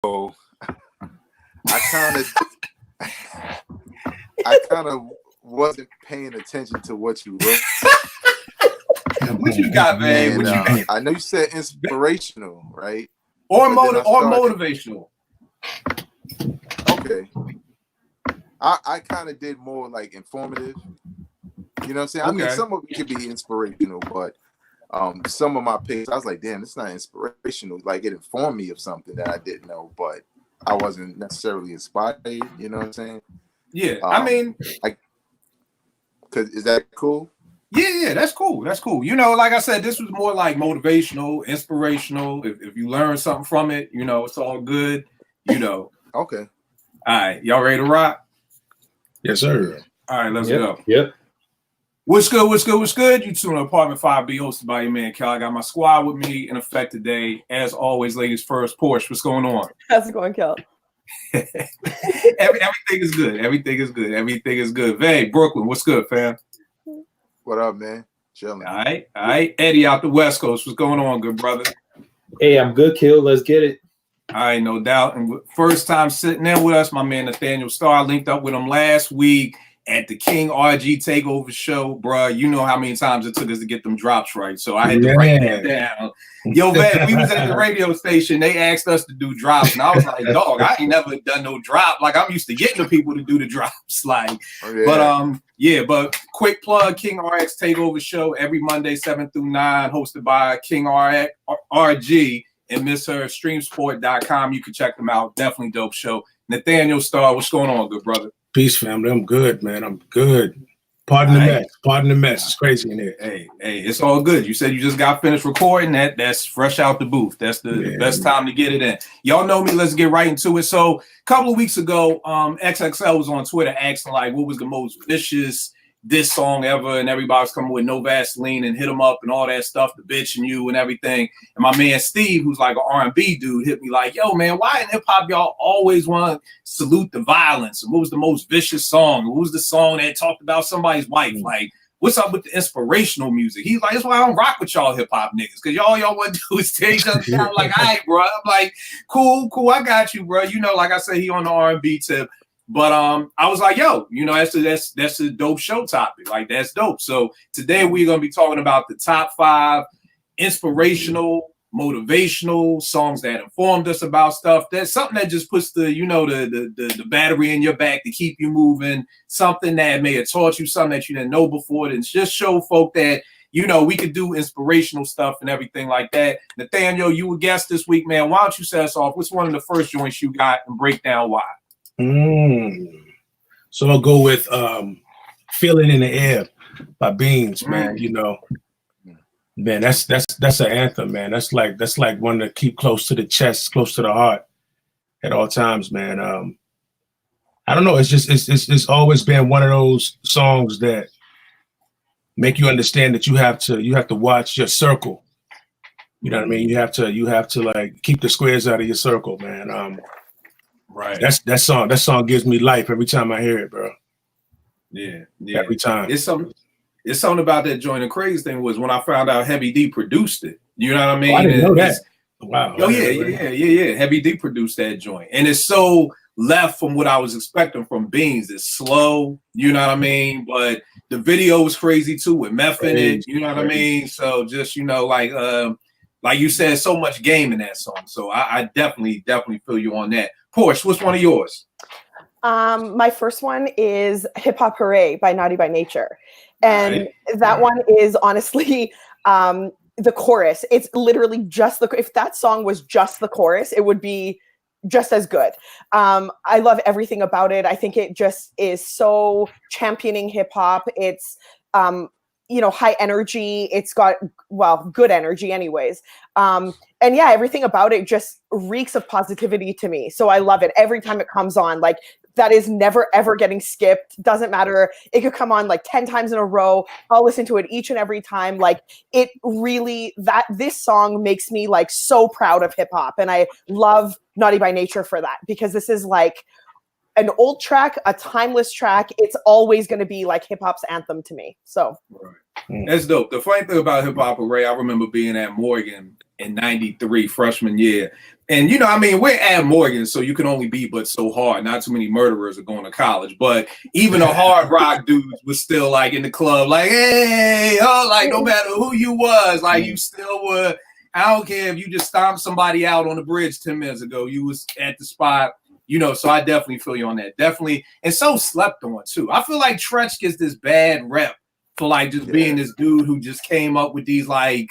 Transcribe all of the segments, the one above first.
I kind of wasn't paying attention to what you wrote. What you got, man? What you got? I know you said inspirational, right? Or motivational. Okay. I kind of did more like informative. You know what I'm saying? Okay. I mean, some of it could be inspirational, but some of my picks, I was like, damn, it's not inspirational. Like, it informed me of something that I didn't know, but I wasn't necessarily inspired. You know what I'm saying? Yeah. I mean, is that cool? Yeah, that's cool. That's cool. You know, like I said, this was more like motivational, inspirational. If you learn something from it, you know, it's all good. You know. Okay. All right. Y'all ready to rock? Yes, sir. All right, let's go. Yep. What's good? What's good? What's good? You tune in Apartment 5B, hosted by your man Cal. I got my squad with me in effect today. As always, ladies first. Porsche, what's going on? How's it going, Cal? Everything is good. Everything is good. Everything is good. Vay, Brooklyn, what's good, fam? What up, man? Chilling. All right. Eddie out the West Coast, what's going on, good brother? Hey, I'm good, Kill. Let's get it. All right, no doubt. And first time sitting there with us, my man Nathaniel Starr. Linked up with him last week at the King RG Takeover show, bruh. You know how many times it took us to get them drops right. So I had to write that down. Yo, man, we was at the radio station. They asked us to do drops. And I was like, dog, I ain't never done no drop. Like, I'm used to getting the people to do the drops. Like, but quick plug, King RX Takeover show every Monday, 7 through 9, hosted by King RG and Miss Her, streamsport.com. You can check them out. Definitely dope show. Nathaniel Starr, what's going on, good brother? Peace, family. I'm good, man. I'm good. Pardon the mess. Pardon the mess. It's crazy in here. Hey, it's all good. You said you just got finished recording. That's fresh out the booth. That's the best time to get it in. Y'all know me. Let's get right into it. So a couple of weeks ago, XXL was on Twitter asking like, what was the most vicious diss song ever, and everybody was coming with No Vaseline and Hit 'em Up and all that stuff, the bitch and you and everything. And my man Steve, who's like an R&B dude, hit me like, yo, man, why in hip-hop y'all always want to salute the violence? And what was the most vicious song? What was the song that talked about somebody's wife? Like, what's up with the inspirational music? He's like, that's why I don't rock with y'all hip-hop niggas, because y'all want to do is tear each other down. Like, all right, bro. I'm like, cool, I got you, bro. You know, like I said, he on the R&B tip. But I was like, yo, you know, that's a dope show topic. Like, that's dope. So today we're gonna be talking about the top 5 inspirational, motivational songs that informed us about stuff. That's something that just puts the, you know, the battery in your back to keep you moving. Something that may have taught you something that you didn't know before. And just show folk that, you know, we could do inspirational stuff and everything like that. Nathaniel, you were guest this week, man. Why don't you set us off? What's one of the first joints you got and break down why? So I'll go with Feeling in the Air by Beans, man. You know, man, that's an anthem, man. That's like one to keep close to the chest, close to the heart at all times, man. I don't know, it's always been one of those songs that make you understand that you have to watch your circle. You know what I mean? You have to like keep the squares out of your circle, man. Right. That song gives me life every time I hear it, bro. Yeah. Every time. It's something about that joint. The crazy thing was when I found out Heavy D produced it. You know what I mean? I didn't know that. Wow. Oh yeah. Heavy D produced that joint. And it's so left from what I was expecting from Beans. It's slow, you know what I mean? But the video was crazy too with meth in it, you know what I mean? So just, you know, like you said, so much game in that song. So I definitely feel you on that. Porsche, what's one of yours? My first one is Hip Hop Hooray by Naughty by Nature. And that one is honestly the chorus. It's literally just if that song was just the chorus, it would be just as good. I love everything about it. I think it just is so championing hip hop. It's you know, high energy. It's got, well, good energy anyways. And yeah, everything about it just reeks of positivity to me. So I love it every time it comes on. Like, that is never, ever getting skipped. Doesn't matter. It could come on like 10 times in a row. I'll listen to it each and every time. Like, it really, this song makes me like so proud of hip hop. And I love Naughty by Nature for that, because this is like an old track, a timeless track. It's always going to be like hip hop's anthem to me. So that's dope. The funny thing about Hip Hop Hooray, I remember being at Morgan in '93, freshman year. And you know, I mean, we're at Morgan, so you can only be but so hard. Not too many murderers are going to college, but even the hard rock dudes was still like in the club, like, hey, oh, like no matter who you was, like you still were. I don't care if you just stomped somebody out on the bridge 10 minutes ago, you was at the spot, you know. So I definitely feel you on that. Definitely, and so slept on too. I feel like Tretch gets this bad rep for like just being this dude who just came up with these like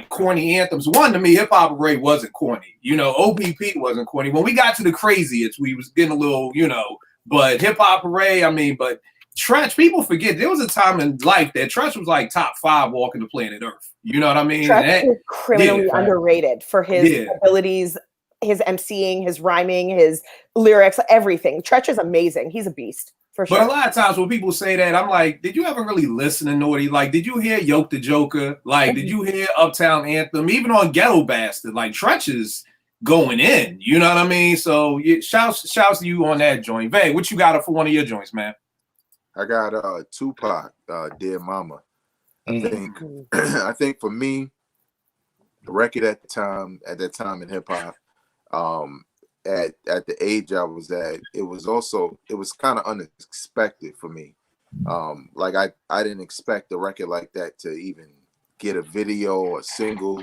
corny anthems. One, to me, Hip Hop Parade wasn't corny. You know, OPP wasn't corny. When we got to the craziest, we was getting a little, you know, but Hip Hop Parade, I mean, but Tretch, people forget there was a time in life that Tretch was like top 5 walking the planet Earth. You know what I mean? Tretch is criminally underrated for his abilities, his emceeing, his rhyming, his lyrics, everything. Tretch is amazing. He's a beast. For sure. But a lot of times when people say that, I'm like, did you ever really listen to Naughty? Like, did you hear Yoke the Joker? Like, did you hear Uptown Anthem? Even on Ghetto Bastard, like Tretch is going in. You know what I mean? So shouts to you on that joint. Vay, what you got for one of your joints, man? I got Tupac, Dear Mama. I think for me, the record at that time in hip hop, at the age I was at, it was kind of unexpected for me. Like I didn't expect a record like that to even get a video or a single,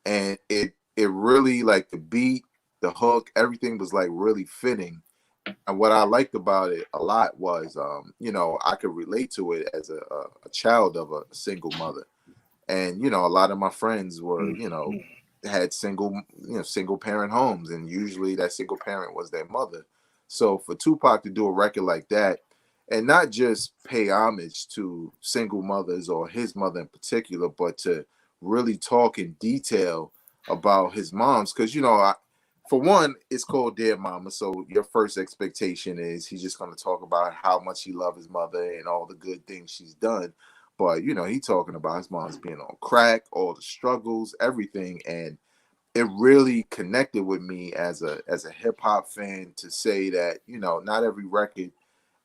and it really, like, the beat, the hook, everything was like really fitting. And what I liked about it a lot was, you know, I could relate to it as a child of a single mother, and you know, a lot of my friends were, you know, had single parent homes, and usually that single parent was their mother. So for Tupac to do a record like that and not just pay homage to single mothers or his mother in particular, but to really talk in detail about his moms, because you know, for one, it's called Dear Mama, so your first expectation is he's just going to talk about how much he loved his mother and all the good things she's done. But, you know, he talking about his mom's being on crack, all the struggles, everything. And it really connected with me as a hip hop fan to say that, you know, not every record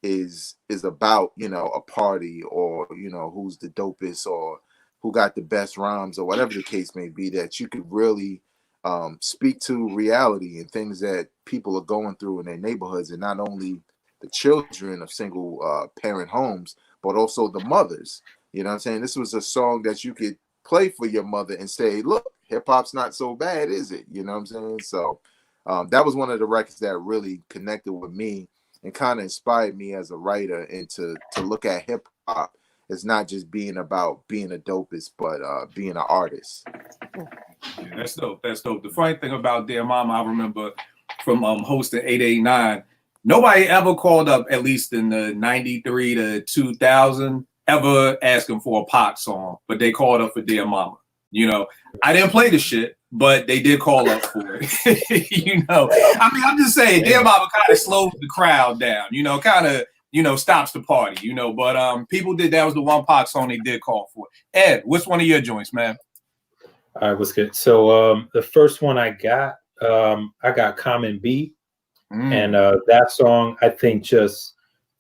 is about, you know, a party or, you know, who's the dopest or who got the best rhymes or whatever the case may be, that you could really speak to reality and things that people are going through in their neighborhoods, and not only the children of single parent homes, but also the mothers. You know what I'm saying? This was a song that you could play for your mother and say, look, hip hop's not so bad, is it? You know what I'm saying? So that was one of the records that really connected with me and kind of inspired me as a writer, and to look at hip hop as not just being about being a dopest, but being an artist. Yeah, that's dope. That's dope. The funny thing about Dear Mama, I remember from hosting 889, nobody ever called up, at least in the 93 to 2000, ever asking for a Pac song, but they called up for Dear Mama. You know, I didn't play the shit, but they did call up for it. You know, I mean, I'm just saying, Dear Mama kind of slows the crowd down, you know, kind of, you know, stops the party, you know, but people did, that was the one Pac song they did call for. Ed, what's one of your joints, man? All right, what's good? So the first one I got Common B, and that song, I think, just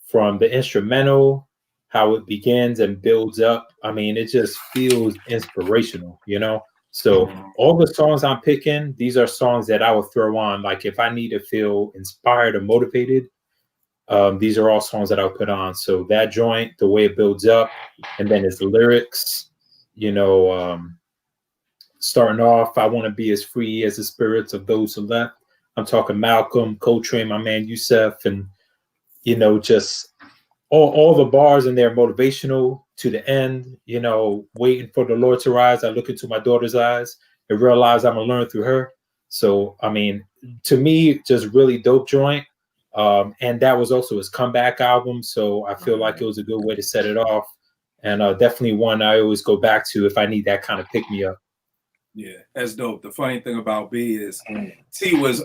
from the instrumental, how it begins and builds up, I mean, it just feels inspirational, you know? So all the songs I'm picking, these are songs that I would throw on, like if I need to feel inspired or motivated, these are all songs that I'll put on. So that joint, the way it builds up, and then his lyrics, you know, starting off, I want to be as free as the spirits of those who left. I'm talking Malcolm, Coltrane, my man Yusef, and, you know, just all the bars in there, motivational to the end, you know, waiting for the Lord to rise. I look into my daughter's eyes and realize I'm going to learn through her. So, I mean, to me, just really dope joint. And that was also his comeback album. So I feel like it was a good way to set it off. And definitely one I always go back to if I need that kind of pick me up. Yeah, that's dope. The funny thing about B is T was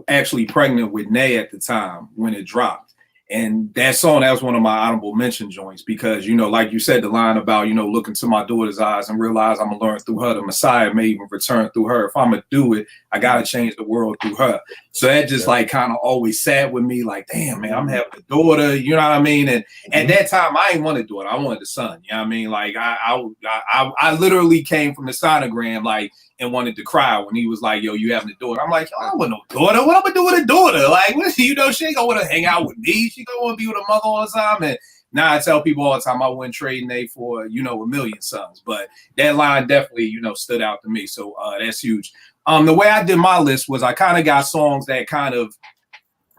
actually pregnant with Nay at the time when it dropped. And that song, that was one of my honorable mention joints because, you know, like you said, the line about, you know, look into my daughter's eyes and realize I'm going to learn through her. The Messiah may even return through her. If I'm going to do it, I got to change the world through her. So that just like kind of always sat with me like, damn, man, I'm having a daughter. You know what I mean? And at that time, I didn't want a daughter. I wanted a son. You know what I mean? Like I literally came from the sonogram. Like and wanted to cry when he was like, yo, you having a daughter. I'm like, yo, I don't want no daughter. What I'm gonna do with a daughter? Like, what, you know, she ain't gonna want to hang out with me. She gonna want to be with her mother all the time. And now I tell people all the time I wouldn't trade Nate for, you know, a million sons. But that line definitely, you know, stood out to me. So that's huge. The way I did my list was I kind of got songs that kind of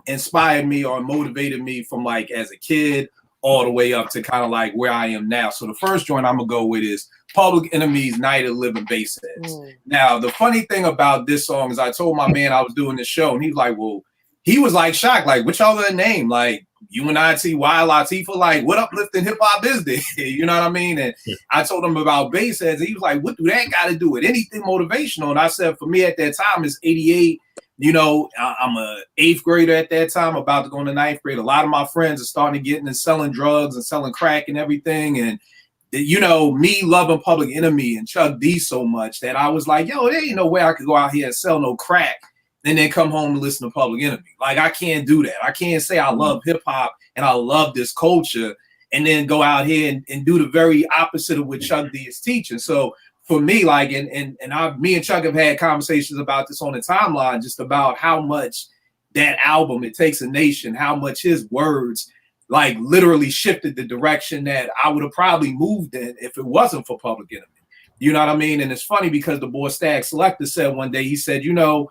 inspired me or motivated me from like as a kid all the way up to kind of like where I am now. So the first joint I'm gonna go with is Public Enemy's Night of the Living Bassheads. Now, the funny thing about this song is I told my man I was doing this show, and he's like, well, he was like shocked, like, what y'all gonna name? Like, UNITY, Latifah, like, what uplifting hip hop is this? You know what I mean? And I told him about Bassheads, and he was like, what do that got to do with anything motivational? And I said, for me at that time, it's 88. You know, I'm a 8th grader at that time, about to go into 9th grade. A lot of my friends are starting to get into selling drugs and selling crack and everything. And, you know, me loving Public Enemy and Chuck D so much that I was like, yo, there ain't no way I could go out here and sell no crack and then come home and listen to Public Enemy. Like, I can't do that. I can't say I love hip hop and I love this culture and then go out here and do the very opposite of what Chuck D is teaching. So for me, like, me and Chuck have had conversations about this on the timeline, just about how much that album, It Takes a Nation, how much his words like literally shifted the direction that I would have probably moved in if it wasn't for Public Enemy. You know what I mean? And it's funny because the boy Stag Selector said one day, he said, you know,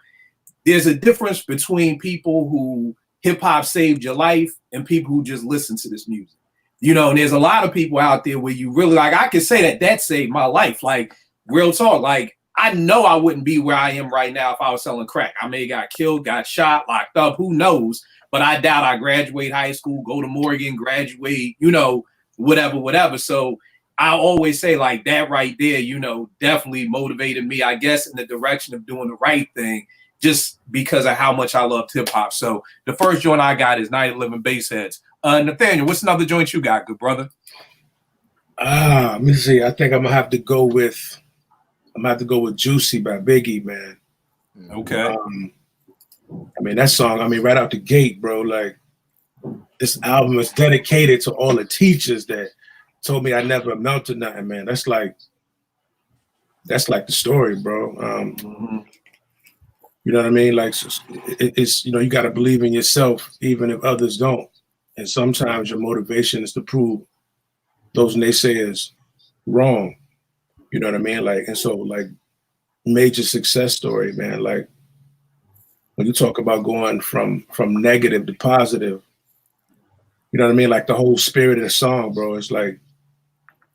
there's a difference between people who hip hop saved your life and people who just listen to this music. You know, and there's a lot of people out there where you really like, I can say that saved my life. Like, real talk. Like, I know I wouldn't be where I am right now if I was selling crack. I may have got killed, got shot, locked up, who knows? But I doubt I graduate high school, go to Morgan, graduate, you know, whatever. So I always say like that right there, you know, definitely motivated me, I guess, in the direction of doing the right thing, just because of how much I loved hip hop. So the first joint I got is Night of Living Bassheads. Nathaniel, what's another joint you got, good brother? Let me see. I think I'm gonna have to go with Juicy by Biggie, man. Okay. I mean, that song, I mean, right out the gate, bro, like, this album is dedicated to all the teachers that told me I never amount to nothing, man. That's like the story, bro. You know what I mean? Like, it's, you know, you got to believe in yourself, even if others don't. And sometimes your motivation is to prove those naysayers wrong. You know what I mean? Like, and so, like, major success story, man. Like, when you talk about going from negative to positive, you know what I mean? Like, the whole spirit of the song, bro, it's like,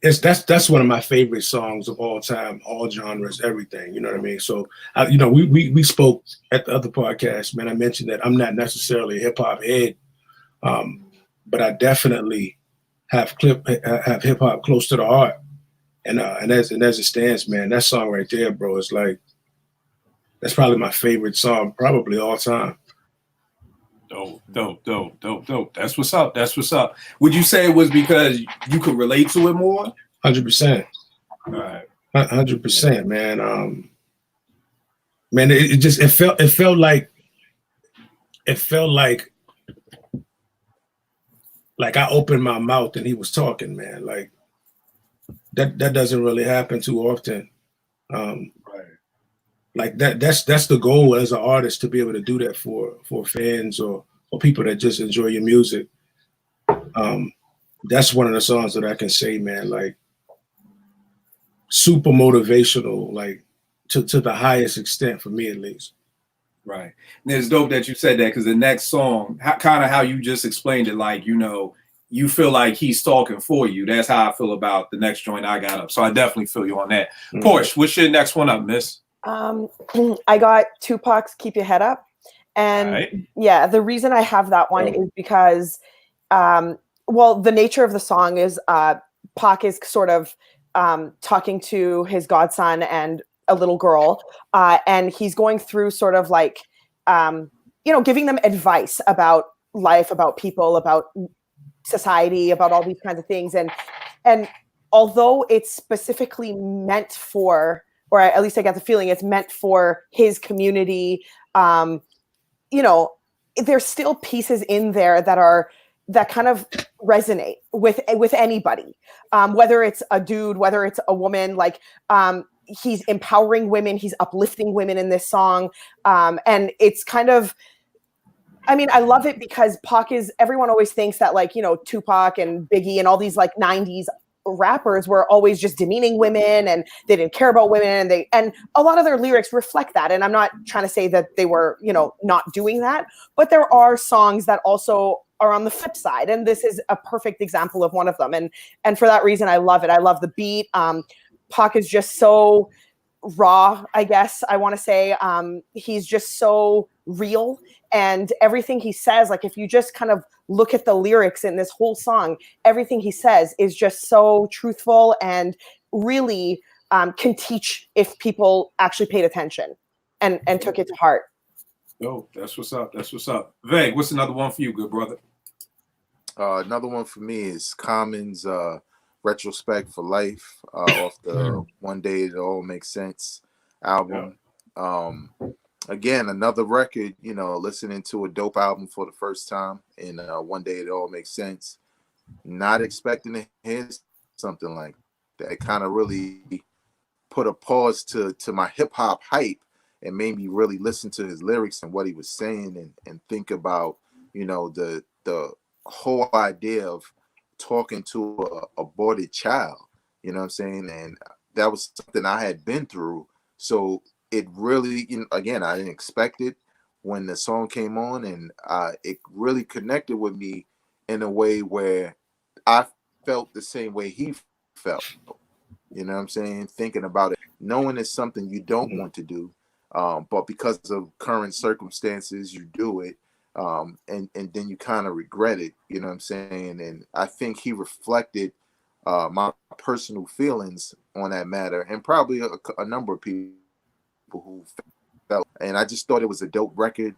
that's one of my favorite songs of all time, all genres, everything. You know what I mean? So, you know, we spoke at the other podcast, man. I mentioned that I'm not necessarily a hip hop head, but I definitely have hip hop close to the heart. And as it stands, man, that song right there, bro, is like, that's probably my favorite song, probably all time. Dope. That's what's up. Would you say it was because you could relate to it more? 100%. All right. 100%, man. Man, it felt like I opened my mouth and he was talking, man. Like, that doesn't really happen too often. Right. Like that's the goal as an artist, to be able to do that for fans or people that just enjoy your music. That's one of the songs that I can say, man, like, super motivational, like to the highest extent for me, at least. Right. And it's dope that you said that, because the next song, kind of how you just explained it, like, you know, you feel like he's talking for you. That's how I feel about the next joint I got up. So I definitely feel you on that. Porsche, what's your next one up, miss? I got Tupac's Keep Your Head Up. And yeah, the reason I have that one is because, well, the nature of the song is Pac is sort of talking to his godson and a little girl, and he's going through sort of like, you know, giving them advice about life, about people, about society, about all these kinds of things. And although it's specifically meant for, or at least I get the feeling it's meant for his community, you know, there's still pieces in there that kind of resonate with anybody, whether it's a dude, whether it's a woman. Like, he's empowering women, he's uplifting women in this song. And it's kind of, I mean, I love it because Pac is, everyone always thinks that like, you know, Tupac and Biggie and all these like 90s rappers were always just demeaning women and they didn't care about women, and a lot of their lyrics reflect that. And I'm not trying to say that they were, you know, not doing that, but there are songs that also are on the flip side, and this is a perfect example of one of them. And for that reason, I love it. I love the beat. Pac is just so raw, I guess I want to say. He's just so real, and everything he says, like if you just kind of look at the lyrics in this whole song, everything he says is just so truthful and really can teach if people actually paid attention and took it to heart. Oh, that's what's up. That's what's up. Veg, what's another one for you, good brother? Another one for me is Common's Retrospect for Life off the One Day It All Makes Sense album. Again, another record, you know, listening to a dope album for the first time in One Day It All Makes Sense. Not expecting to hear something like that. It kind of really put a pause to my hip hop hype and made me really listen to his lyrics and what he was saying and think about, you know, the whole idea of talking to a aborted child, you know what I'm saying? And that was something I had been through. So it really, you know, again, I didn't expect it when the song came on, and it really connected with me in a way where I felt the same way he felt. You know what I'm saying? Thinking about it, knowing it's something you don't want to do, but because of current circumstances, you do it. And then you kind of regret it, you know what I'm saying? And I think he reflected my personal feelings on that matter, and probably a number of people who felt. And I just thought it was a dope record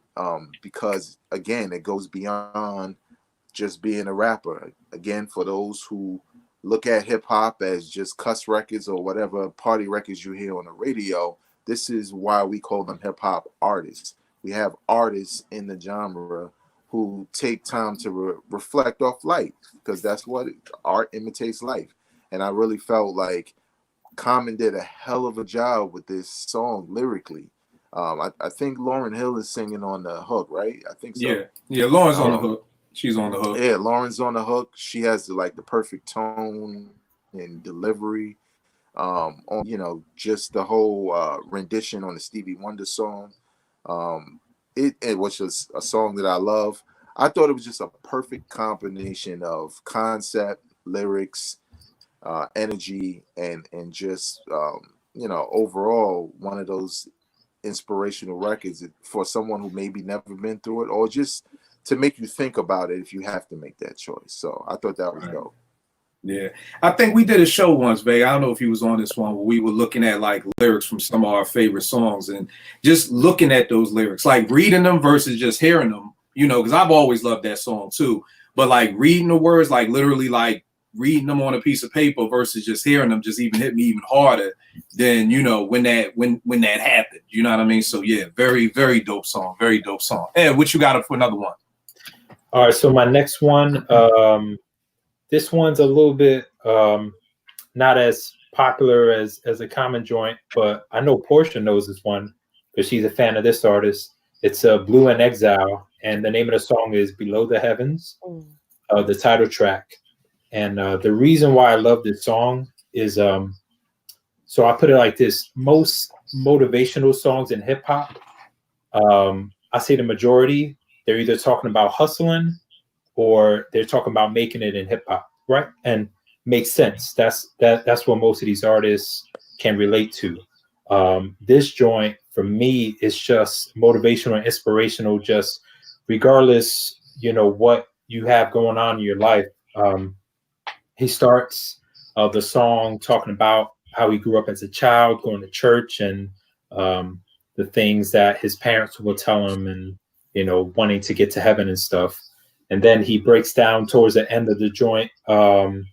because, again, it goes beyond just being a rapper. Again, for those who look at hip hop as just cuss records or whatever party records you hear on the radio, this is why we call them hip hop artists. We have artists in the genre who take time to reflect off life, because that's what art imitates life. And I really felt like Common did a hell of a job with this song lyrically. I think Lauryn Hill is singing on the hook, right? I think so. Yeah, Lauren's on the hook. She's on the hook. Yeah, Lauren's on the hook. She has the perfect tone and delivery. On, you know, just the whole rendition on the Stevie Wonder song. It was just a song that I love. I thought it was just a perfect combination of concept, lyrics, energy, and just you know, overall one of those inspirational records for someone who maybe never been through it, or just to make you think about it if you have to make that choice. So I thought that was dope. Yeah, I think we did a show once, Veg. I don't know if he was on this one, where we were looking at like lyrics from some of our favorite songs and just looking at those lyrics, like reading them versus just hearing them, you know, because I've always loved that song too. But like reading the words, like literally like reading them on a piece of paper versus just hearing them just even hit me even harder than, you know, when that happened, you know what I mean? So yeah, very, very dope song, very dope song. Ed, what you got for another one? All right, so my next one, this one's a little bit not as popular as a Common joint, but I know Portia knows this one because she's a fan of this artist. It's Blue in Exile, and the name of the song is Below the Heavens, the title track. And the reason why I love this song is, so I put it like this: most motivational songs in hip hop, I say the majority, they're either talking about hustling or they're talking about making it in hip hop, right? And makes sense. That's what most of these artists can relate to. This joint for me is just motivational and inspirational, just regardless, you know, what you have going on in your life. He starts the song talking about how he grew up as a child, going to church, and the things that his parents will tell him, and, you know, wanting to get to heaven and stuff. And then he breaks down towards the end of the joint. Some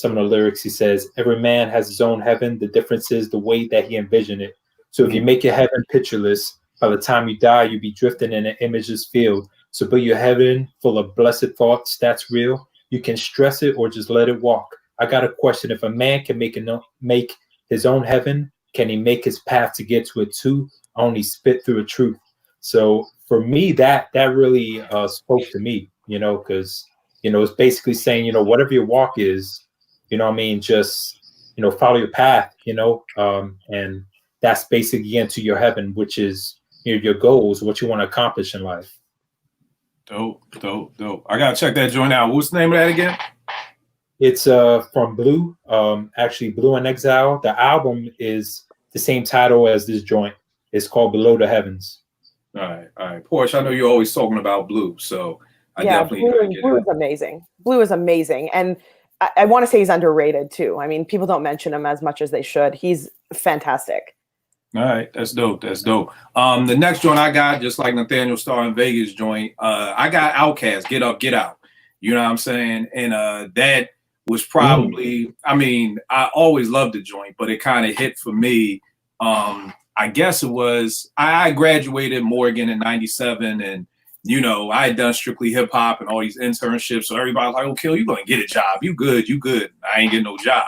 of the lyrics, he says, every man has his own heaven. The difference is the way that he envisioned it. So if you make your heaven pictureless, by the time you die, you'll be drifting in an imageless field. So build your heaven full of blessed thoughts. That's real. You can stress it or just let it walk. I got a question. If a man can make his own heaven, can he make his path to get to it too? Only spit through the truth. So for me, that really spoke to me, because, it's basically saying, whatever your walk is, just, follow your path, and that's basically into your heaven, which is your goals, what you want to accomplish in life. Dope. I gotta check that joint out. What's the name of that again? It's from Blue, actually Blue in Exile. The album is the same title as this joint. It's called Below the Heavens. All right. Porsche, I know you're always talking about Blue, so I definitely Blue is amazing. Blue is amazing, and I want to say he's underrated too. I mean, people don't mention him as much as they should. He's fantastic. All right, that's dope. The next joint I got, just like Nathaniel Starr in Vegas joint, I got Outkast, Get Up, Get Out. You know what I'm saying? And that was probably, I mean, I always loved the joint, but it kind of hit for me. I guess it was, I graduated Morgan in 97, and I had done strictly hip hop and all these internships. So everybody was like, "Oh, Kill, you gonna get a job. You good. I ain't getting no job."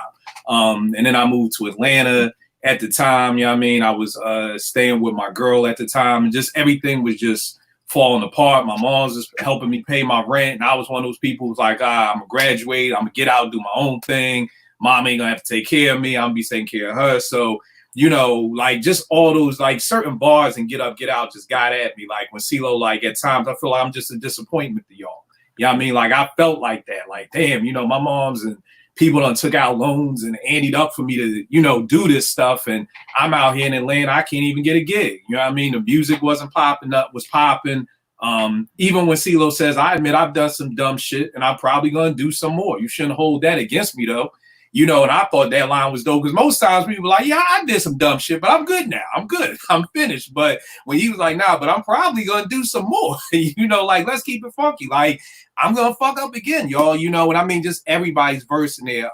And then I moved to Atlanta at the time. You know what I mean? I was staying with my girl at the time, and just everything was just falling apart. My mom's just helping me pay my rent. And I was one of those people who's like, I'm gonna graduate, I'm gonna get out and do my own thing. Mom ain't gonna have to take care of me. I'm gonna be taking care of her. So, like just all those like certain bars and Get Up, Get Out just got at me. Like when CeeLo, like at times I feel like I'm just a disappointment to y'all. You know what I mean? Like I felt like that. Like, damn, my mom's and people done took out loans and anteed up for me to, do this stuff. And I'm out here in Atlanta, I can't even get a gig. You know what I mean? The music wasn't popping up, was popping. Even when CeeLo says, I admit I've done some dumb shit and I'm probably going to do some more. You shouldn't hold that against me though. And I thought that line was dope because most times people were like, yeah, I did some dumb shit, but I'm good now. I'm good. I'm finished. But when he was like, nah, but I'm probably going to do some more, like, let's keep it funky. Like, I'm going to fuck up again, y'all, and I mean, just everybody's verse in there.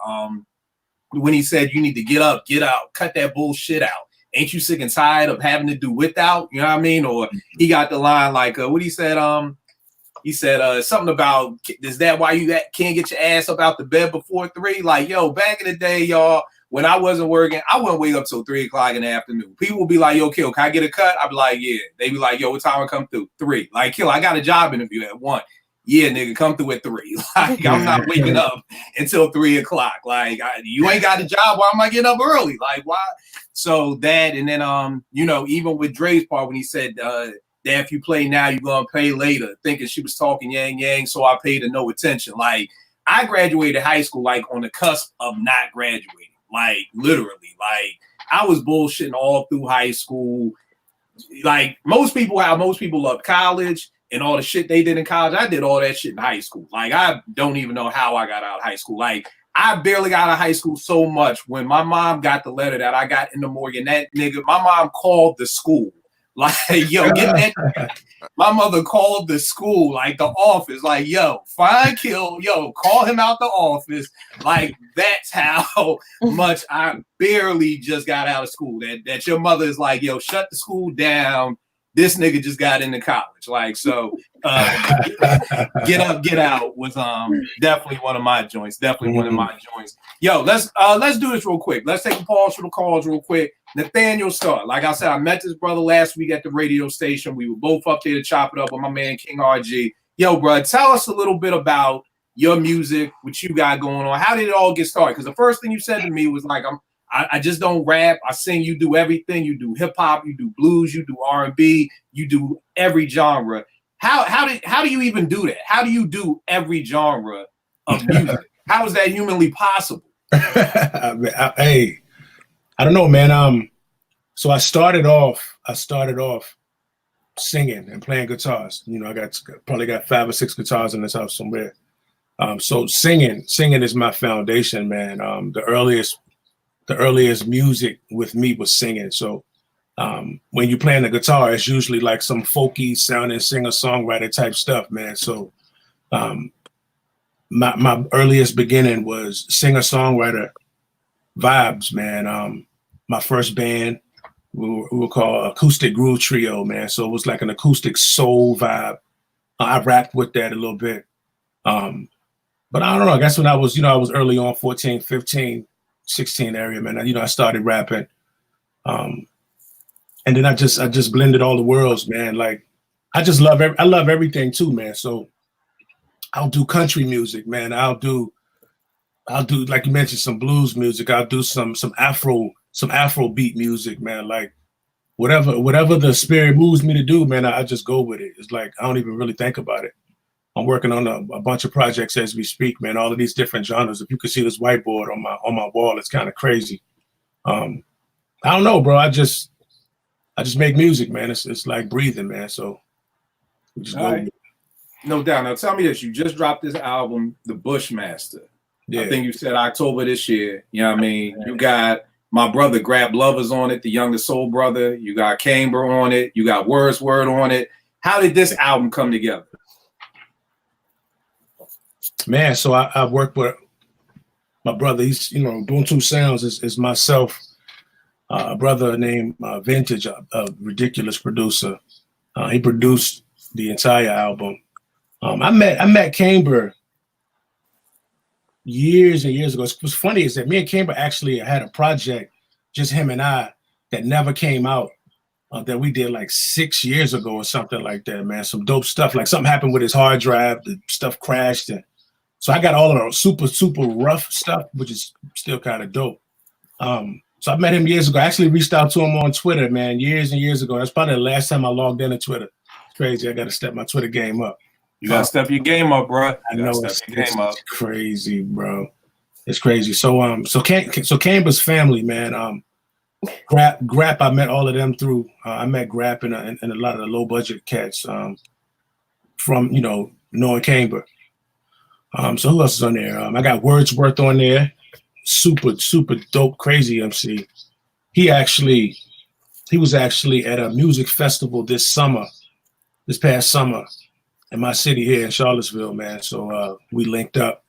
When he said, you need to get up, get out, cut that bullshit out. Ain't you sick and tired of having to do without, you know what I mean? Or he got the line like, what he said, he said something about, is that why you can't get your ass up out the bed before 3? Like, yo, back in the day, y'all, when I wasn't working, I wouldn't wake up till 3 o'clock in the afternoon. People would be like, yo, Kill, can I get a cut? I'd be like, yeah. They'd be like, yo, what time I come through? 3. Like, Kill, I got a job interview at 1. Yeah, nigga, come through at 3. Like, I'm not waking up until 3 o'clock. Like, you ain't got a job. Why am I getting up early? Like, why? So that, and then, even with Dre's part, when he said, that if you play now, you're going to pay later, thinking she was talking yang, so I paid her no attention. Like, I graduated high school, like, on the cusp of not graduating. Like, literally. Like, I was bullshitting all through high school. Like, most people love college and all the shit they did in college. I did all that shit in high school. Like, I don't even know how I got out of high school. Like, I barely got out of high school so much. When my mom got the letter that I got into Morgan, that nigga, my mom called the school. Like, yo, get that. My mother called the school, like the office, like, yo, find Kill, yo, call him out the office. Like, that's how much I barely just got out of school. That your mother is like, yo, shut the school down. This nigga just got into college. Like, so Get Up, Get Out was definitely one of my joints. One of my joints. Yo, let's do this real quick. Let's take a pause for the calls real quick. Nathaniel Starr. Like I said, I met this brother last week at the radio station. We were both up there to chop it up with my man King RG. Yo, bro, tell us a little bit about your music, what you got going on. How did it all get started? Because the first thing you said to me was like, I just don't rap. I sing. You do everything. You do hip hop. You do blues. You do R&B. You do every genre. How do you even do that? How do you do every genre of music? How is that humanly possible? Hey, I don't know, man. So I started off singing and playing guitars. I probably got 5 or 6 guitars in this house somewhere. So singing is my foundation, man. The earliest music with me was singing. So when you're playing the guitar, it's usually like some folky sounding singer-songwriter type stuff, man. So my earliest beginning was singer-songwriter vibes, man. My first band, we were called Acoustic Groove Trio, man. So it was like an acoustic soul vibe. I rapped with that a little bit. But I don't know, I guess when I was early on, 14, 15, 16 area, man, I started rapping. And then I just blended all the worlds, man. Like I just love I love everything too, man. So I'll do country music, man. I'll do like you mentioned some blues music. I'll do some Afro beat music, man. Like whatever the spirit moves me to do, man, I just go with it. It's like I don't even really think about it. I'm working on a bunch of projects as we speak, man. All of these different genres. If you could see this whiteboard on my wall, it's kind of crazy. I don't know, bro. I just make music, man. It's like breathing, man. So we just go. Right. No doubt. Now tell me this: you just dropped this album, The Bushmaster. Yeah. I think you said October this year. You know what I mean? You got my brother Grab Lovers on it, the youngest soul brother. You got Camber on it. You got Wordsworth on it. How did this album come together? Man, so I work with my brother. He's doing two sounds. Is myself, a brother named Vintage, a ridiculous producer. He produced the entire album. I met Camber years and years ago. What's funny is that me and Camber actually had a project, just him and I, that never came out. That we did like 6 years ago or something like that, man. Some dope stuff. Like something happened with his hard drive. The stuff crashed, and so I got all of the super rough stuff, which is still kind of dope. So I met him years ago. I actually reached out to him on Twitter, man, years and years ago. That's probably the last time I logged into Twitter. It's crazy. I got to step my Twitter game up. You got to step your game up, bro. I know it's crazy, bro. It's crazy. So Camber's family, man. Grap, I met all of them through. I met Grap and a lot of the low budget cats from knowing Camber. So who else is on there? I got Wordsworth on there. Super dope, crazy MC. He was actually at a music festival this past summer in my city here in Charlottesville, man. So we linked up,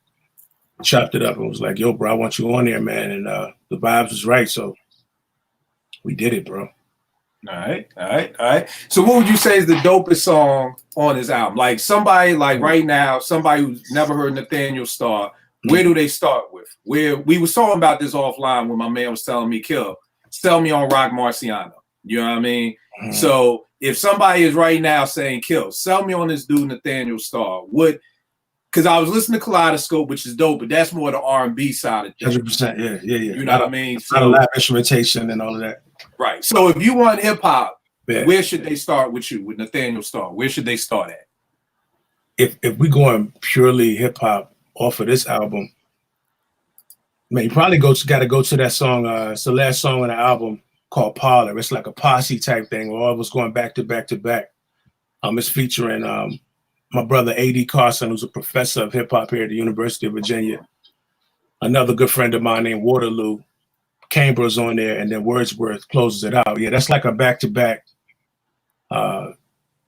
chopped it up, and was like, yo, bro, I want you on there, man. And the vibes was right, so we did it, bro. All right. So what would you say is the dopest song on his album? Like somebody like right now, somebody who's never heard Nathaniel Starr, where do they start with? Where we was talking about this offline when my man was telling me, sell me on Rock Marciano. You know what I mean? Mm-hmm. So if somebody is right now saying, sell me on this dude Nathaniel Starr, because I was listening to Kaleidoscope, which is dope, but that's more the R&B side of things. 100%, yeah. You know what I mean? So, a lot of live instrumentation and all of that. Right. So if you want hip hop, where should they start with you, with Nathaniel Starr? Where should they start at? If we going purely hip hop off of this album, man, you probably got to go to that song. It's the last song on the album called Parlor. It's like a posse type thing, where all of us going back to back to back. It's featuring my brother A.D. Carson, who's a professor of hip hop here at the University of Virginia. Another good friend of mine named Waterloo. Camber's on there, and then Wordsworth closes it out. Yeah, that's like a back-to-back,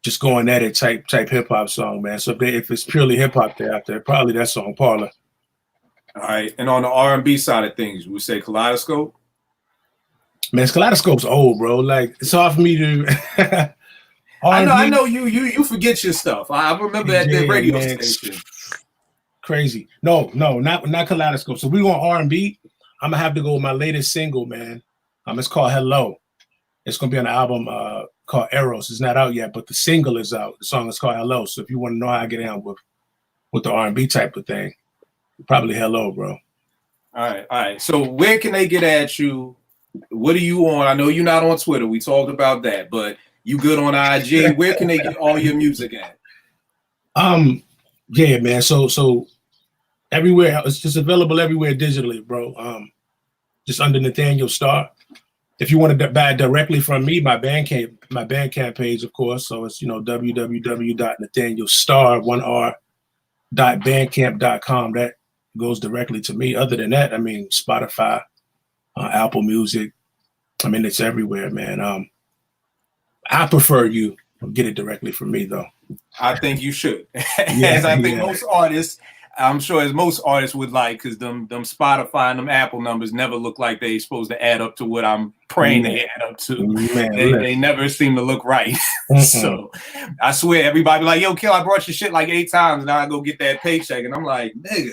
just going at it type hip hop song, man. So if it's purely hip hop there out there, probably that song Parlor. All right, and on the R&B side of things, we say Kaleidoscope. Man, Kaleidoscope's old, bro. Like it's hard for me to. I know you forget your stuff. I remember at the radio station. Crazy. No, not Kaleidoscope. So we on R&B. I'm gonna have to go with my latest single, man. It's called Hello. It's gonna be on an album called Eros. It's not out yet, but the single is out. The song is called Hello. So if you want to know how I get down with the R&B type of thing, probably Hello, bro. All right. So where can they get at you? What are you on? I know you're not on Twitter. We talked about that, but you good on IG. Where can they get all your music at? Yeah, man. So everywhere, it's just available everywhere digitally, bro. Just under Nathaniel Starr. If you want to buy it directly from me, my Bandcamp page, of course. So it's www.nathanielstarr.bandcamp.com. That goes directly to me. Other than that, Spotify, Apple Music. It's everywhere, man. I prefer you get it directly from me, though. I think you should. As I think most artists, I'm sure as most artists would like, because them Spotify and them Apple numbers never look like they supposed to add up to what I'm praying they add up to. They never seem to look right. So I swear everybody be like, yo, I brought your shit like 8 times. Now I go get that paycheck. And I'm like, nigga,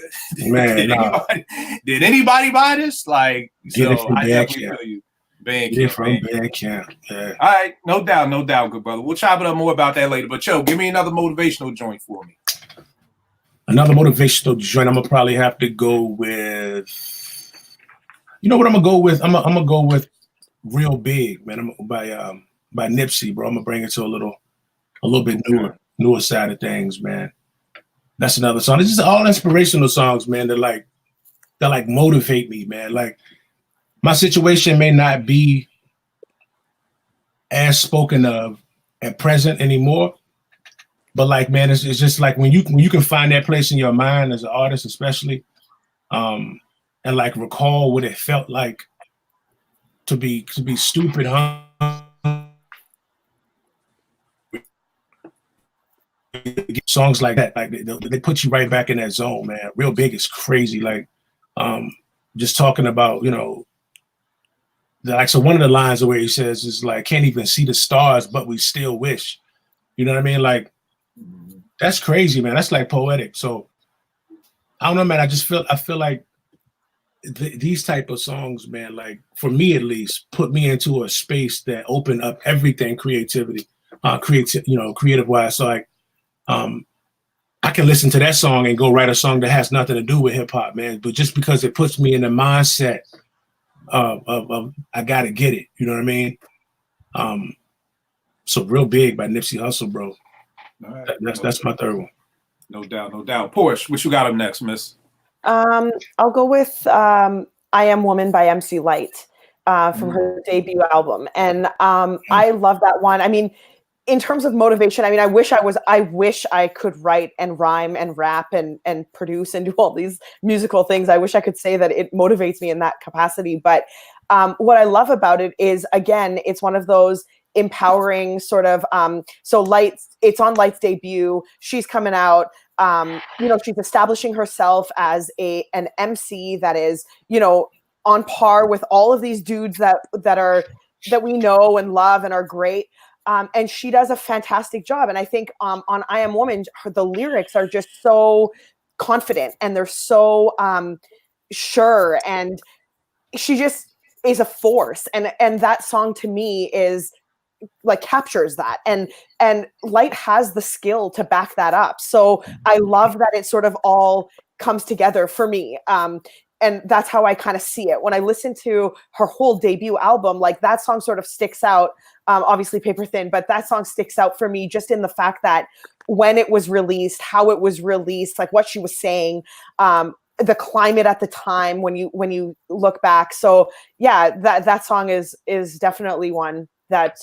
did anybody buy this? Like, so I definitely feel you. Bandcamp. From Bandcamp. Yeah. All right, no doubt, good brother. We'll chop it up more about that later. But yo, give me another motivational joint for me. Another motivational joint. I'm gonna probably have to go with. You know what I'm gonna go with? I'm gonna go with Real Big, man. By Nipsey, bro. I'm gonna bring it to a little bit newer side of things, man. That's another song. It's just all inspirational songs, man. That like motivate me, man. Like my situation may not be as spoken of and present anymore, but like, man, it's just like when you can find that place in your mind as an artist, especially, and like recall what it felt like to be stupid, huh? Songs like that, like they put you right back in that zone, man. Real Big is crazy. Like, just talking about, so one of the lines where he says is like, can't even see the stars, but we still wish. You know what I mean? Like, that's crazy, man. That's like poetic. So I don't know, man. I feel like these type of songs, man, like for me at least, put me into a space that opened up everything creative wise. So like, I can listen to that song and go write a song that has nothing to do with hip hop, man. But just because it puts me in the mindset of I gotta get it, you know what I mean? So Real Big by Nipsey Hussle, bro. Right. That's my third one. No doubt. Porsche, what you got up next, miss? I'll go with I Am Woman by MC Lyte from her debut album. And I love that one. I mean, in terms of motivation, I mean, I wish I could write and rhyme and rap and produce and do all these musical things. I wish I could say that it motivates me in that capacity. But what I love about it is, again, it's one of those empowering sort of, so it's on Lyte's debut. She's coming out, she's establishing herself as an MC that is, on par with all of these dudes that we know and love and are great. And she does a fantastic job. And I think on I Am Woman, the lyrics are just so confident and they're so sure. And she just is a force. And that song to me is like captures that. And Lyte has the skill to back that up. So I love that it sort of all comes together for me. And that's how I kind of see it. When I listen to her whole debut album, like that song sort of sticks out, obviously Paper Thin, but that song sticks out for me just in the fact that when it was released, how it was released, like what she was saying, the climate at the time when you look back. So yeah, that song is definitely one that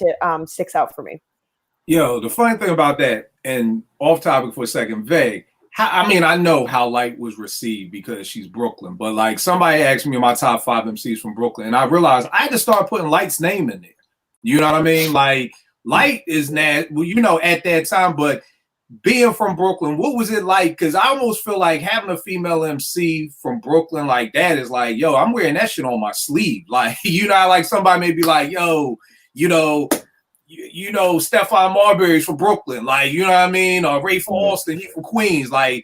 sticks out for me. Yo, the funny thing about that, and off topic for a second, Vay, I know how Lyte was received because she's Brooklyn, but like somebody asked me my top 5 MCs from Brooklyn, and I realized I had to start putting Lyte's name in there. You know what I mean? Like Lyte is at that time, but being from Brooklyn, what was it like? Because I almost feel like having a female MC from Brooklyn like that is like, yo, I'm wearing that shit on my sleeve. Like, like somebody may be like, yo, Stephon Marbury's from Brooklyn, like, you know what I mean? Or Ray from Austin, he from Queens. Like,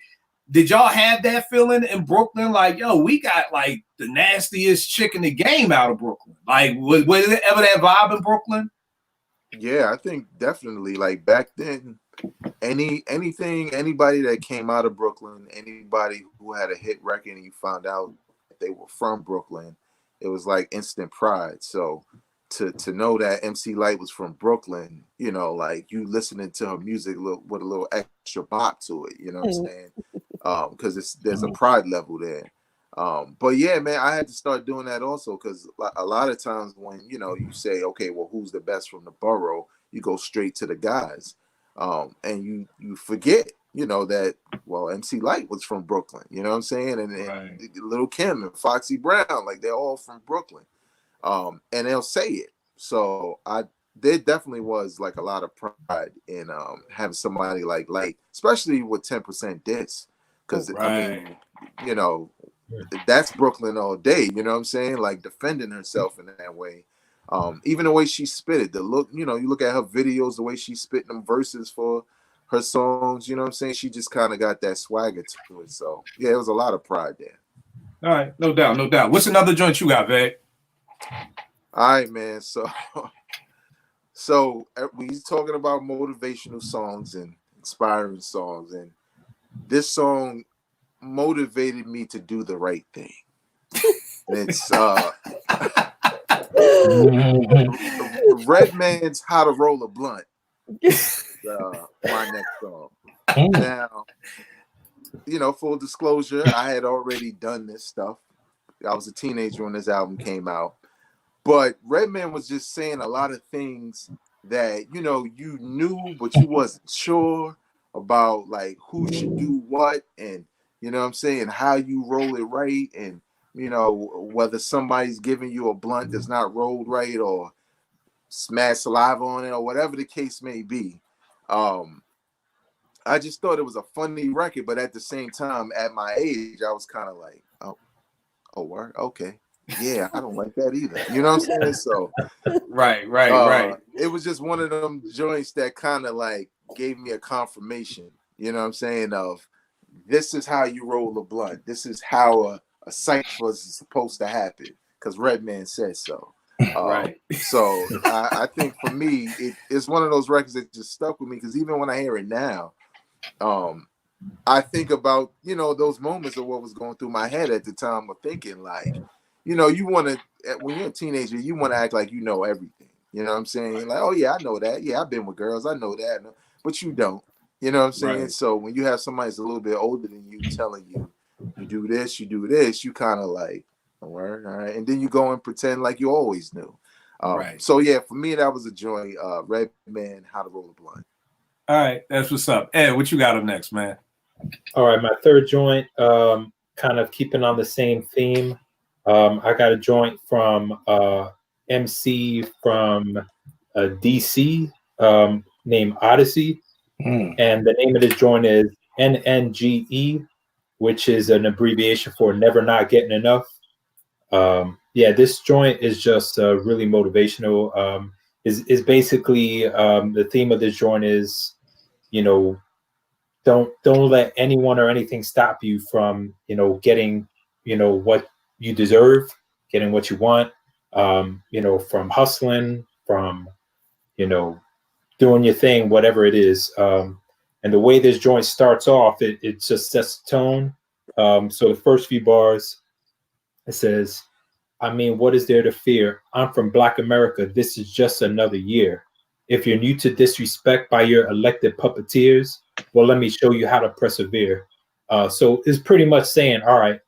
did y'all have that feeling in Brooklyn? Like, yo, we got like the nastiest chick in the game out of Brooklyn. Like, was it ever that vibe in Brooklyn? Yeah, I think definitely. Like back then, anybody that came out of Brooklyn, anybody who had a hit record and you found out that they were from Brooklyn, it was like instant pride. So to know that MC Lyte was from Brooklyn, like you listening to her music with a little extra bop to it, you know what I'm saying? Because there's a pride level there. But yeah, man, I had to start doing that also because a lot of times when you say, okay, well, who's the best from the borough, you go straight to the guys, and you forget that, well, MC Lyte was from Brooklyn, you know what I'm saying, and Right. Lil' Kim and Foxy Brown, like they're all from Brooklyn. And they'll say it. So there definitely was like a lot of pride in having somebody like Lyte, especially with 10% Diss, because Right. I mean, that's Brooklyn all day. You know what I'm saying? Like defending herself in that way. Even the way she spit it, the look. You look at her videos, the way she spit them verses for her songs. You know what I'm saying? She just kind of got that swagger to it. So yeah, it was a lot of pride there. All right, no doubt. What's another joint you got, Vay? All right, man. So we talking about motivational songs and inspiring songs, and this song motivated me to do the right thing. It's Redman's "How to Roll a Blunt." My next song. Now, full disclosure, I had already done this stuff. I was a teenager when this album came out, but Redman was just saying a lot of things that you knew, but you wasn't sure about, like who should do what, and what I'm saying, how you roll it right, and whether somebody's giving you a blunt that's not rolled right or smash saliva on it or whatever the case may be. I just thought it was a funny record, but at the same time, at my age, I was kind of like, oh, word, okay, yeah, I don't like that either. You know what I'm saying? So, right. It was just one of them joints that kind of like gave me a confirmation. You know what I'm saying? Of this is how you roll a blunt. This is how a cipher is supposed to happen because Redman said so. Right. So I think for me, it's one of those records that just stuck with me because even when I hear it now, I think about those moments of what was going through my head at the time of thinking like, you want to, when you're a teenager, you want to act like you know everything. You know what I'm saying? Like, oh yeah, I know that. Yeah, I've been with girls. I know that. But you don't. You know what I'm saying? Right. So when you have somebody that's a little bit older than you telling you, you do this, you kind of like, all right, and then you go and pretend like you always knew. Right. So yeah, for me that was a joint. Redman, How to Roll a Blunt. All right, that's what's up. Ed, what you got up next, man? All right, my third joint, kind of keeping on the same theme. I got a joint from MC from DC named Odyssey. And the name of the joint is NNGE, which is an abbreviation for Never Not Getting Enough. This joint is just really motivational. Is basically the theme of this joint is, don't let anyone or anything stop you from, getting, what you deserve, getting what you want, from hustling, from, doing your thing, whatever it is. And the way this joint starts off, it just sets the tone. So the first few bars, it says, I mean, what is there to fear? I'm from Black America. This is just another year. If you're new to disrespect by your elected puppeteers, well, let me show you how to persevere. So it's pretty much saying, all right,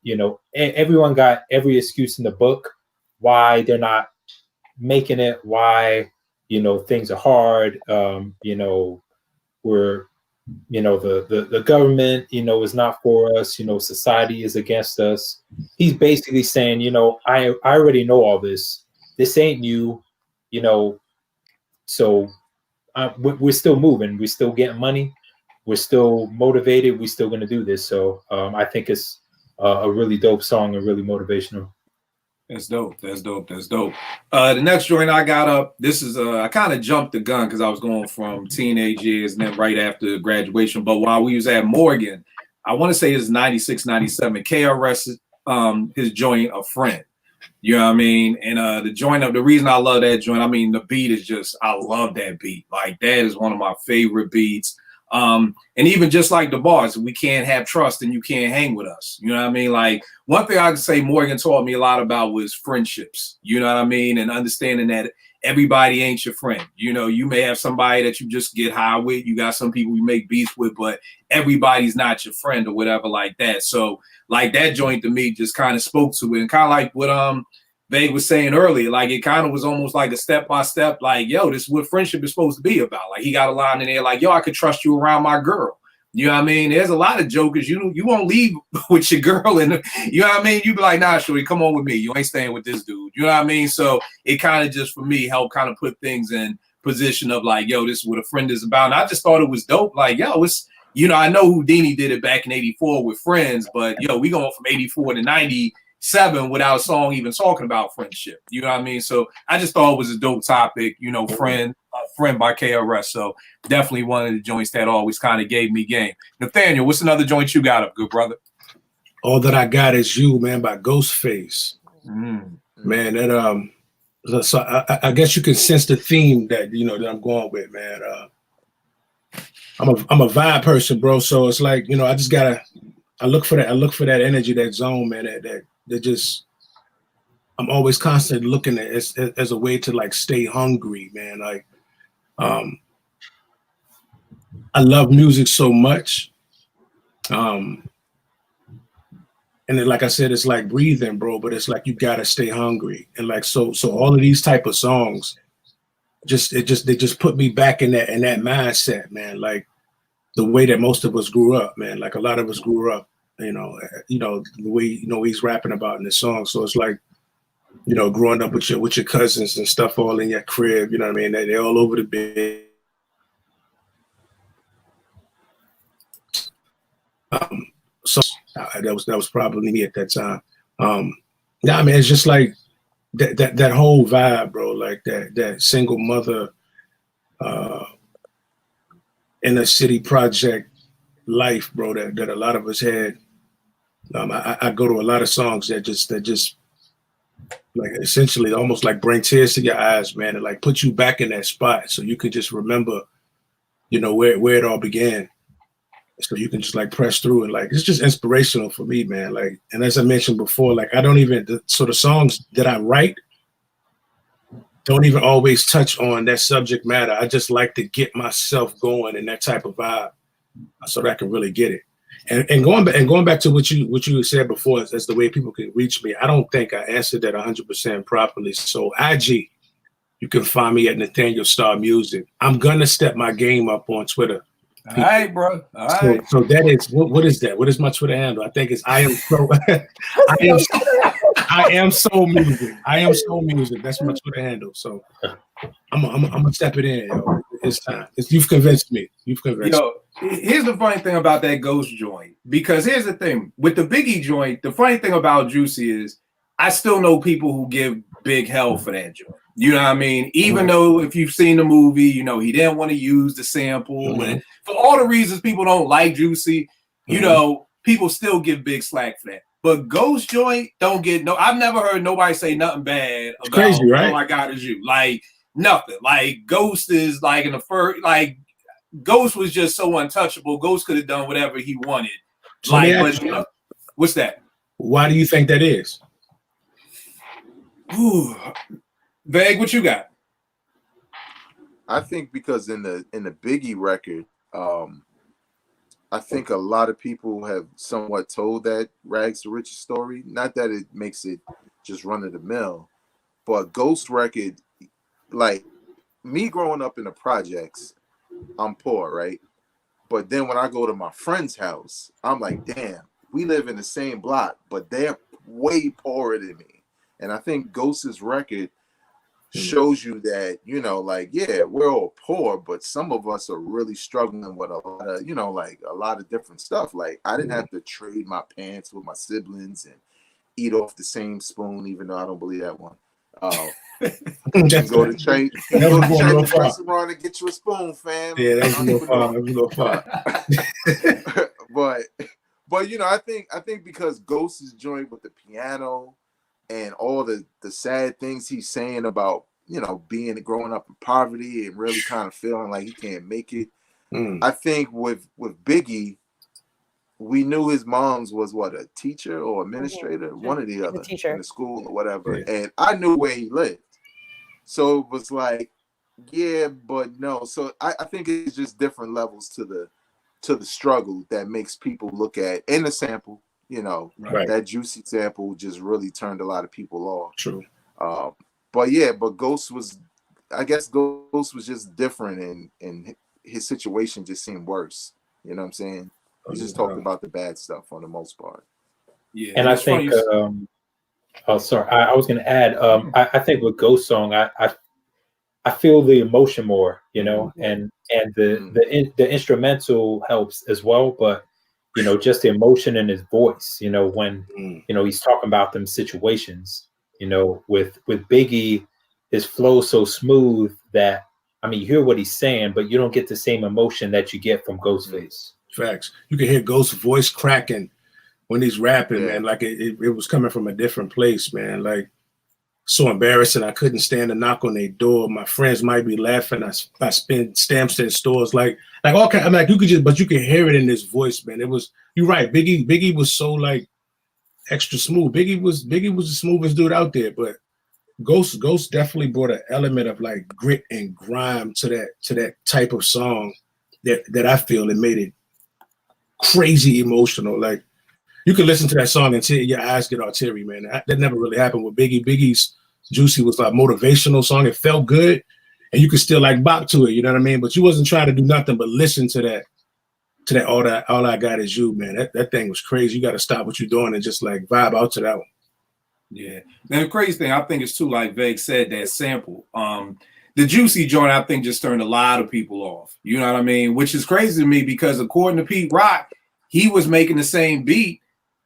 everyone got every excuse in the book why they're not making it, why, things are hard. We're, the government, is not for us, society is against us. He's basically saying, I already know all this. This ain't new, so we're still moving. We're still getting money. We're still motivated. We're still going to do this. So I think it's a really dope song and really motivational. That's dope. The next joint I got up, this is I kind of jumped the gun because I was going from teenage years and then right after graduation. But while we was at Morgan, I want to say it's 96, 97. KRS, his joint, A Friend. You know what I mean? And the reason I love that joint, I mean, the beat is just, I love that beat. Like, that is one of my favorite beats. And even just like the bars, we can't have trust and you can't hang with us. You know what I mean? Like, one thing I could say Morgan taught me a lot about was friendships. You know what I mean? And understanding that everybody ain't your friend. You may have somebody that you just get high with. You got some people you make beats with, but everybody's not your friend or whatever like that. So like that joint to me just kind of spoke to it, and kind of like what Vague was saying earlier, like it kind of was almost like a step-by-step, like, yo, this is what friendship is supposed to be about. Like he got a line in there like, yo, I could trust you around my girl. You know what I mean? There's a lot of jokers, you won't leave with your girl, and you know what I mean? You be like, nah, shorty, come on with me. You ain't staying with this dude. You know what I mean? So it kind of just, for me, helped kind of put things in position of like, yo, this is what a friend is about. And I just thought it was dope. Like, yo, it's, I know Houdini did it back in 84 with Friends, but yo, we going from 84 to 97 without a song even talking about friendship. You know what I mean? So I just thought it was a dope topic, Friend by KRS. So definitely one of the joints that always kind of gave me game. Nathaniel, what's another joint you got up, good brother? All That I Got Is You, man, by Ghostface. Man, So I guess you can sense the theme that that I'm going with, man. I'm a vibe person, bro. So it's like I just gotta. I look for that energy, that zone, man. That just. I'm always constantly looking at it as a way to like stay hungry, man. Like, I love music so much. And then, like I said, it's like breathing, bro. But it's like you gotta stay hungry, and like so all of these type of songs, they just put me back in that mindset, man. Like the way that most of us grew up, man. Like a lot of us grew up, the way he's rapping about in the song. So it's like, growing up with your cousins and stuff all in your crib, you know what I mean? They're all over the bed. So that was probably me at that time. Yeah, I mean, it's just like that whole vibe, bro. Like that single mother, inner city project life, bro. That a lot of us had. I go to a lot of songs that just like essentially almost like bring tears to your eyes, man, and like put you back in that spot so you could just remember, where it all began. So you can just like press through, and like it's just inspirational for me, man. Like, and as I mentioned before, like the songs that I write don't even always touch on that subject matter. I just like to get myself going in that type of vibe so that I can really get it. And going back to what you said before as the way people can reach me, I don't think I answered that 100% properly. So IG, you can find me at Nathaniel Star Music. I'm gonna step my game up on Twitter. All right, bro. All right. So that is what is that? What is my Twitter handle? I think it's I am Soul Music. I am Soul Music. That's my Twitter handle. So I'm gonna step it in, yo. It's time. You've convinced me. Yo, here's the funny thing about that Ghost joint, because here's the thing with the Biggie joint. The funny thing about Juicy is I still know people who give Big hell for that joint. You know what I mean? Even though if you've seen the movie, he didn't want to use the sample, and for all the reasons people don't like Juicy, people still give Big slack for that. But Ghost joint don't get no. I've never heard nobody say nothing bad about. Crazy, right? All I got is you. Like nothing. Like Ghost is like in the first. Like Ghost was just so untouchable. Ghost could have done whatever he wanted. So what's that? Why do you think that is? Ooh, Veg, what you got? I think because in the Biggie record, I think a lot of people have somewhat told that Rags to Riches story. Not that it makes it just run of the mill, but Ghost record, like me growing up in the projects, I'm poor, right? But then when I go to my friend's house, I'm like, damn, we live in the same block, but they're way poorer than me. And I think Ghost's record shows you that, yeah, we're all poor, but some of us are really struggling with a lot of, like a lot of different stuff. Like I didn't have to trade my pants with my siblings and eat off the same spoon, even though I don't believe that one. Go to trade restaurant and get you a spoon, fam. Yeah, that's a little far. But I think because Ghost is joined with the piano and all the sad things he's saying about, growing up in poverty and really kind of feeling like he can't make it. I think with Biggie, we knew his mom's was a teacher or administrator, one or the other, in the school or whatever. Yeah. And I knew where he lived. So it was like, yeah, but no. So I think it's just different levels to the struggle that makes people look at in the sample. That Juicy sample just really turned a lot of people off. True. But Ghost was just different, and his situation just seemed worse. You know what I'm saying? He just talked about the bad stuff for the most part. Yeah, and I think. Sorry, I was going to add. I think with Ghost song, I feel the emotion more, and the instrumental helps as well, but. Just the emotion in his voice, when, he's talking about them situations, with Biggie, his flow so smooth that, you hear what he's saying, but you don't get the same emotion that you get from Ghostface. Facts. You can hear Ghost's voice cracking when he's rapping, man. Like it was coming from a different place, man. Like, so embarrassing. I couldn't stand to knock on their door. My friends might be laughing. I spent stamps in stores like all kind. I'm like, you could hear it in his voice, man. It was, you're right. Biggie was so like extra smooth. Biggie was the smoothest dude out there, but Ghost definitely brought an element of like grit and grime to that type of song that I feel it made it crazy emotional. Like you could listen to that song and your eyes get all teary, man. That never really happened with Biggie. Biggie's Juicy was like a motivational song. It felt good, and you could still like bop to it. You know what I mean? But you wasn't trying to do nothing but listen to that. All I got is you, man. That thing was crazy. You got to stop what you're doing and just like vibe out to that one. Yeah. And the crazy thing, I think it's too, like Veg said, that sample. The Juicy joint, I think, just turned a lot of people off. You know what I mean? Which is crazy to me because according to Pete Rock, he was making the same beat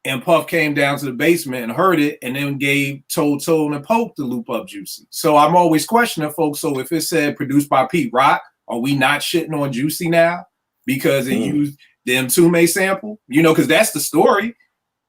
and Puff came down to the basement and heard it and then gave Told and Poke to loop up Juicy. So I'm always questioning folks. So if it said produced by Pete Rock, are we not shitting on Juicy now? Because it used the M2 sample? You know, because that's the story.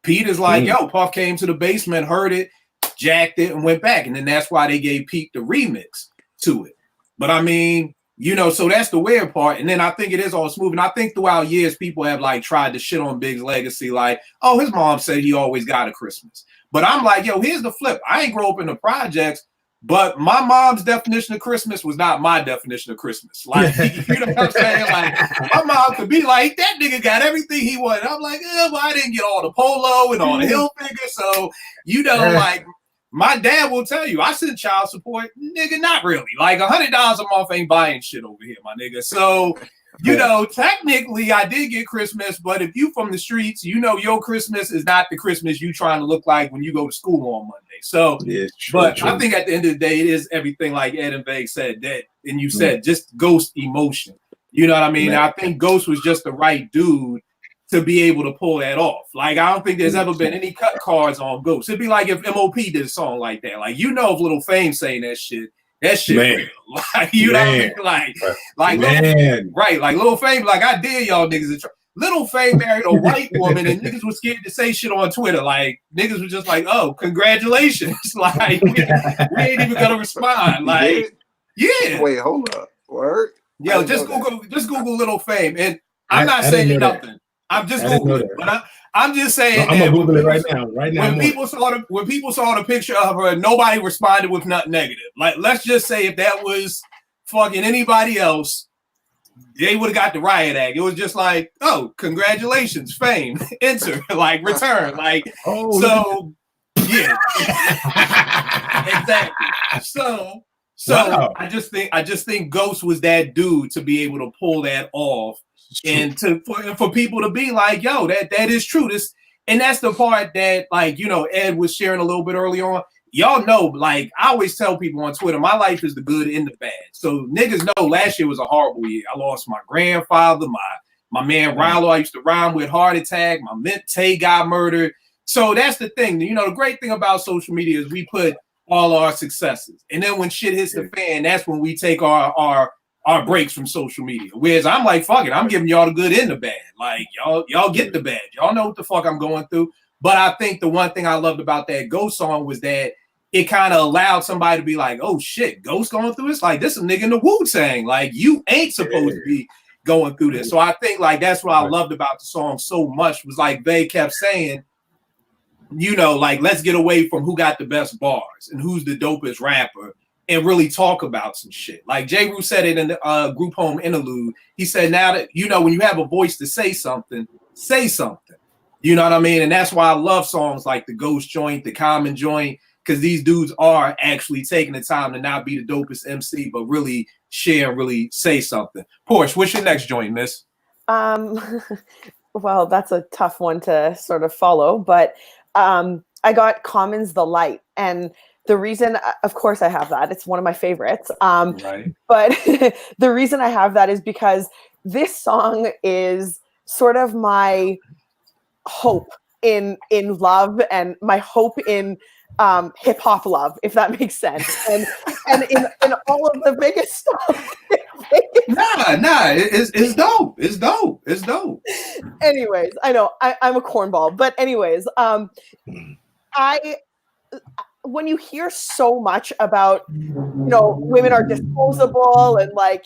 Pete is like, yo, Puff came to the basement, heard it, jacked it, and went back. And then that's why they gave Pete the remix to it. But I mean, you know, so that's the weird part. And then I think it is all smooth. And I think throughout years, people have like tried to shit on Big's legacy, like, oh, his mom said he always got a Christmas. But I'm like, yo, here's the flip. I ain't grow up in the projects, but my mom's definition of Christmas was not my definition of Christmas. Like, you know what I'm saying? Like, my mom could be like, that nigga got everything he wanted. I'm like, well, I didn't get all the polo and all the Hilfiger. So, you know, like, my dad will tell you, I send child support. Nigga, not really. Like, $100 a month ain't buying shit over here, my nigga. So, you know, technically, I did get Christmas, but if you from the streets, you know your Christmas is not the Christmas you trying to look like when you go to school on Monday. So, true. I think at the end of the day, it is everything like Ed and Veg said, that, and you said, just Ghost emotion. You know what I mean? I think Ghost was just the right dude to be able to pull that off. Like, I don't think there's ever been any cut cards on Ghost. It'd be like if MOP did a song like that. Like, you know, if Little Fame saying that shit real. Like, you know what I mean? Like man. Like Little Fame, like, I dare y'all niggas. Little Fame married a white woman and niggas was scared to say shit on Twitter. Like, niggas were just like, oh, congratulations. Like, we ain't even gonna respond. Like, yeah. Wait, hold up. Word? Yo, just Google Little Fame. And I'm not saying nothing. I'm just Googling it, but I'm just saying. I'm gonna Google it right now. When people saw the picture of her, nobody responded with nothing negative. Like, let's just say if that was fucking anybody else, they would have got the riot act. It was just like, oh, congratulations, Fame, enter, like return, like so. Yeah, exactly. So wow. I just think Ghost was that dude to be able to pull that off. And for people to be like, yo, that is true. And that's the part that, like, you know, Ed was sharing a little bit early on. Y'all know, like, I always tell people on Twitter, my life is the good and the bad. So niggas know last year was a horrible year. I lost my grandfather, my man Rilo I used to rhyme with, heart attack. My mint Tay got murdered. So that's the thing. You know, the great thing about social media is we put all our successes, and then when shit hits the fan, that's when we take our breaks from social media. Whereas I'm like, fuck it, I'm giving y'all the good and the bad. Like, y'all get the bad. Y'all know what the fuck I'm going through. But I think the one thing I loved about that Ghost song was that it kind of allowed somebody to be like, oh shit, Ghost going through this? Like, this is a nigga in the Wu-Tang. Like, you ain't supposed to be going through this. So I think, like, that's what I loved about the song so much, was like they kept saying, you know, like, let's get away from who got the best bars and who's the dopest rapper, and really talk about some shit. Like J. Rue said it in the group home interlude. He said, now that, you know, when you have a voice to say something, say something. You know what I mean? And that's why I love songs like the Ghost joint, the Common joint, because these dudes are actually taking the time to not be the dopest MC, but really share and really say something. Porsche, what's your next joint, miss? Well, that's a tough one to sort of follow, but I got Common's The Light. And the reason, of course, I have that. It's one of my favorites. Right. But the reason I have that is because this song is sort of my hope in love, and my hope in hip hop love, if that makes sense. And in all of the biggest stuff. It's dope. It's dope. It's dope. Anyways, I know I'm a cornball, but anyways, when you hear so much about, women are disposable and like,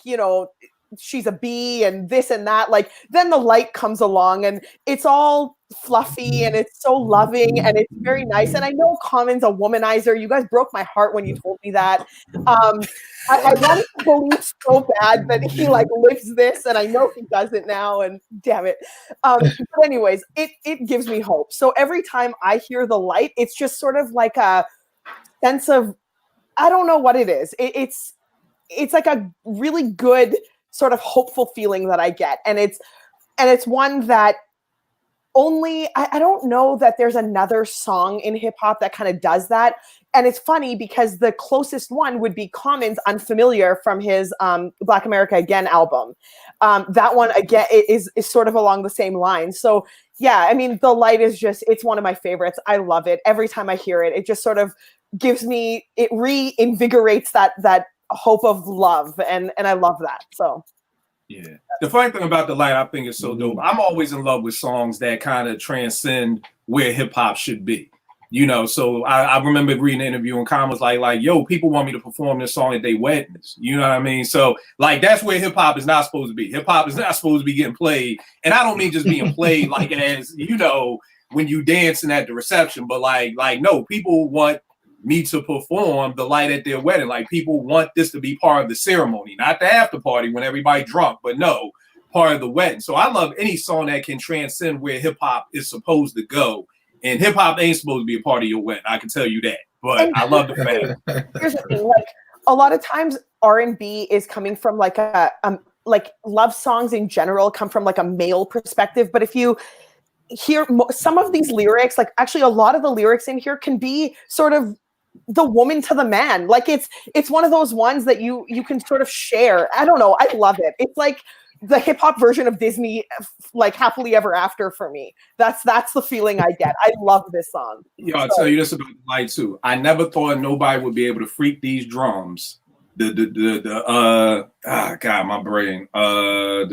she's a bee and this and that, like then the light comes along and it's all fluffy and it's so loving and it's very nice. And I know Common's a womanizer. You guys broke my heart when you told me that. I wanted to believe so bad that he like lives this, and I know he doesn't now, and damn it. But anyways, it gives me hope. So every time I hear the light, it's just sort of like a sense of, I don't know what it is. It's like a really good sort of hopeful feeling that I get. And it's one that only, I don't know that there's another song in hip hop that kind of does that. And it's funny because the closest one would be Common's Unfamiliar from his Black America Again album. That one again is sort of along the same line. So yeah, I mean, The Light is just, it's one of my favorites. I love it. Every time I hear it, it just sort of gives me, it reinvigorates that hope of love. And I love that. So yeah. The funny thing about The Light, I think is so dope. I'm always in love with songs that kind of transcend where hip hop should be. So I remember reading an interview and Khan was like, yo, people want me to perform this song at their weddings. You know what I mean? So like, that's where hip hop is not supposed to be. Hip hop is not supposed to be getting played. And I don't mean just being played like as, when you dancing at the reception, but like, no, people want me to perform The Light at their wedding. Like people want this to be part of the ceremony, not the after party when everybody drunk, but no, part of the wedding. So I love any song that can transcend where hip hop is supposed to go. And hip hop ain't supposed to be a part of your wedding. I can tell you that. But I love the fact. Here's the thing: like a lot of times, R&B is coming from like like love songs in general come from like a male perspective. But if you hear some of these lyrics, like actually a lot of the lyrics in here can be sort of the woman to the man. Like it's one of those ones that you can sort of share. I don't know. I love it. It's like the hip hop version of Disney, like Happily Ever After for me. That's the feeling I get. I love this song. I'll tell you this about The Light too. I never thought nobody would be able to freak these drums. God, my brain. You're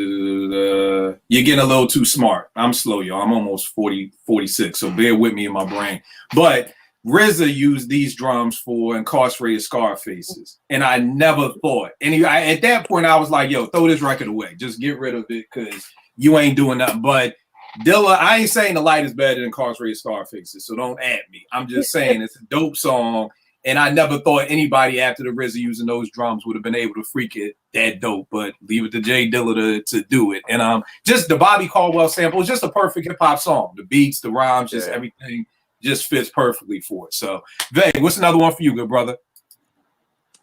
getting a little too smart. I'm slow, y'all. I'm almost 46, so bear with me in my brain. But RZA used these drums for Incarcerated Scarfaces, and I never thought. And at that point, I was like, "Yo, throw this record away. Just get rid of it because you ain't doing nothing." But Dilla, I ain't saying The Light is better than Incarcerated Scarfaces, so don't at me. I'm just saying it's a dope song, and I never thought anybody after the RZA using those drums would have been able to freak it that dope. But leave it to Jay Dilla to do it. And just the Bobby Caldwell sample is just a perfect hip hop song. The beats, the rhymes, just everything. Just fits perfectly for it. So, Vay, what's another one for you, good brother?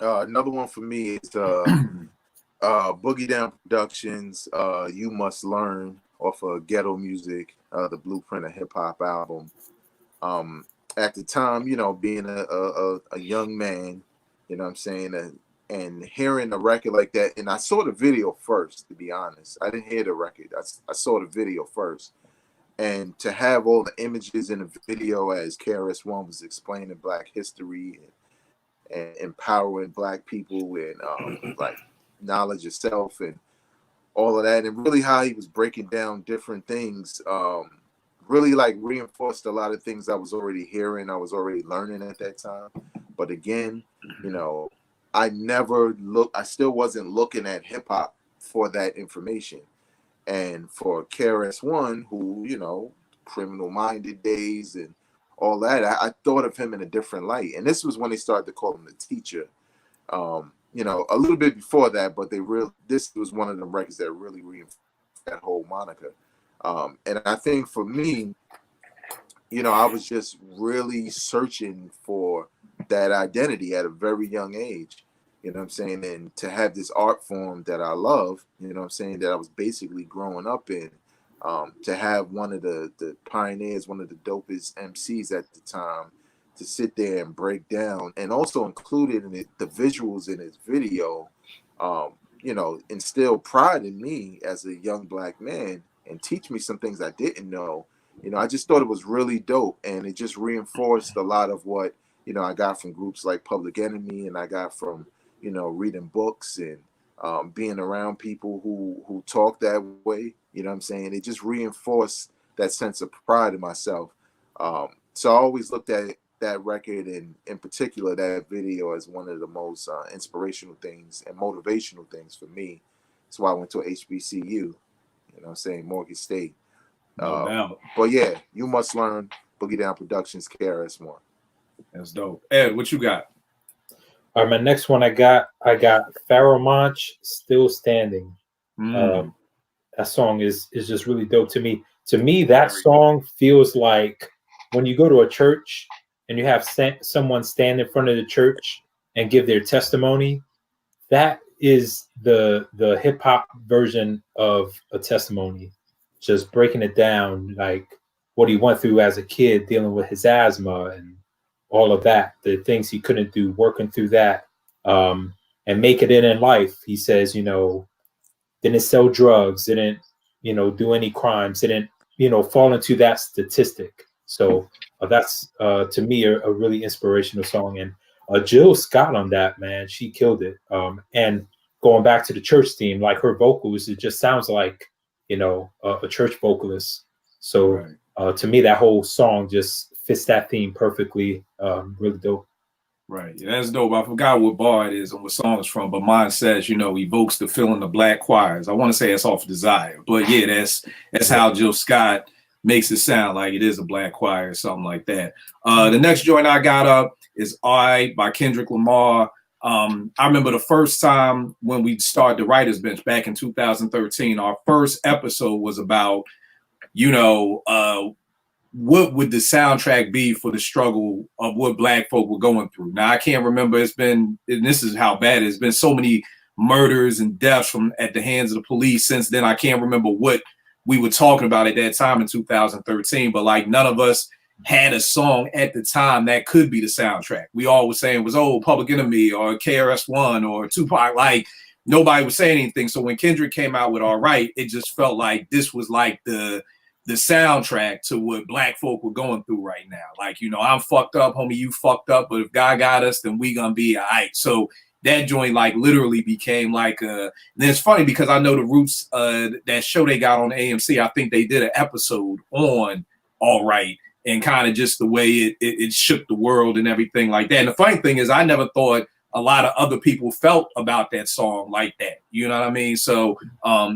Another one for me is Boogie Down Productions, You Must Learn, off of Ghetto Music, the Blueprint of Hip Hop album. At the time, being a young man, what I'm saying, and hearing a record like that, and I saw the video first, to be honest. I didn't hear the record. I saw the video first. And to have all the images in the video as KRS-One was explaining Black history and empowering Black people and like knowledge of self and all of that, and really how he was breaking down different things, really like reinforced a lot of things I was already hearing, I was already learning at that time. But again, I still wasn't looking at hip hop for that information. And for KRS-One, who, criminal minded days and all that, I thought of him in a different light. And this was when they started to call him the teacher. A little bit before that, but this was one of the records that really reinforced that whole moniker. And I think for me, I was just really searching for that identity at a very young age. And to have this art form that I love, that I was basically growing up in, to have one of the pioneers, one of the dopest MCs at the time, to sit there and break down, and also included in it the visuals in his video, instill pride in me as a young Black man and teach me some things I didn't know. I just thought it was really dope, and it just reinforced a lot of what, I got from groups like Public Enemy, and I got from reading books and being around people who talk that way. It just reinforced that sense of pride in myself. So I always looked at that record and in particular that video as one of the most inspirational things and motivational things for me. That's why I went to HBCU, you know what I'm saying, Morgan State. No doubt. But yeah, You Must Learn, Boogie Down Productions, KRS-One. That's dope. Ed, what you got? All right, my next one I got Pharoah Monch, Still Standing. That song is just really dope to me. To me, that song feels like when you go to a church and you have someone stand in front of the church and give their testimony. That is the hip hop version of a testimony, just breaking it down, like what he went through as a kid, dealing with his asthma and all of that, the things he couldn't do, working through that, and making it in life. He says, you know, didn't sell drugs, didn't, you know, do any crimes, didn't, you know, fall into that statistic. So that's to me a really inspirational song. And Jill Scott on that, man, she killed it. And going back to the church theme, like her vocals, it just sounds like, you know, a church vocalist. So to me, that whole song just fits that theme perfectly. Really dope. Right. Yeah, that's dope. I forgot what bar it is and what song it's from, but mine says, you know, evokes the feeling of black choirs. I want to say it's off Desire, but yeah, that's how Jill Scott makes it sound like it is a black choir or something like that. The next joint I got up is I by Kendrick Lamar. I remember the first time when we started the Writer's Bench back in 2013, our first episode was about, you know, what would the soundtrack be for the struggle of what black folk were going through? Now, I can't remember. It's been, and this is how bad it has been, so many murders and deaths at the hands of the police since then. I can't remember what we were talking about at that time in 2013, but like none of us had a song at the time that could be the soundtrack. We all were saying it was, oh, Public Enemy or KRS-One or Tupac. Like nobody was saying anything. So when Kendrick came out with All Right, it just felt like this was like the soundtrack to what black folk were going through right now. Like, you know, I'm fucked up, homie, you fucked up, but if God got us, then we gonna be all right. So that joint like literally became like and it's funny because I know the Roots, that show they got on AMC, I think they did an episode on All Right and kind of just the way it shook the world and everything like that. And the funny thing is I never thought a lot of other people felt about that song like that. You know what I mean? So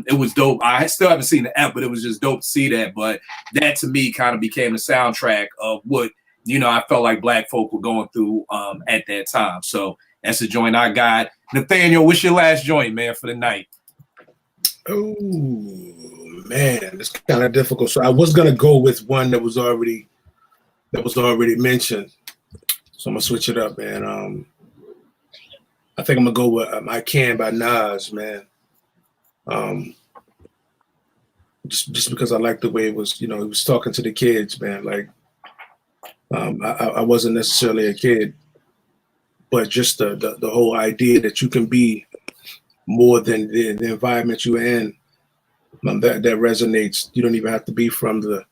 it was dope. I still haven't seen the app, but it was just dope to see that. But that to me kind of became the soundtrack of what, you know, I felt like black folk were going through at that time. So that's the joint I got. Nathaniel, what's your last joint, man, for the night? Oh man, it's kind of difficult. So I was gonna go with one that was already mentioned. So I'm gonna switch it up, man. I think I'm gonna go with I Can by Nas, man. Just because I like the way it was, you know, he was talking to the kids, man. Like, I wasn't necessarily a kid, but just the whole idea that you can be more than the environment you're in, that resonates. You don't even have to be from the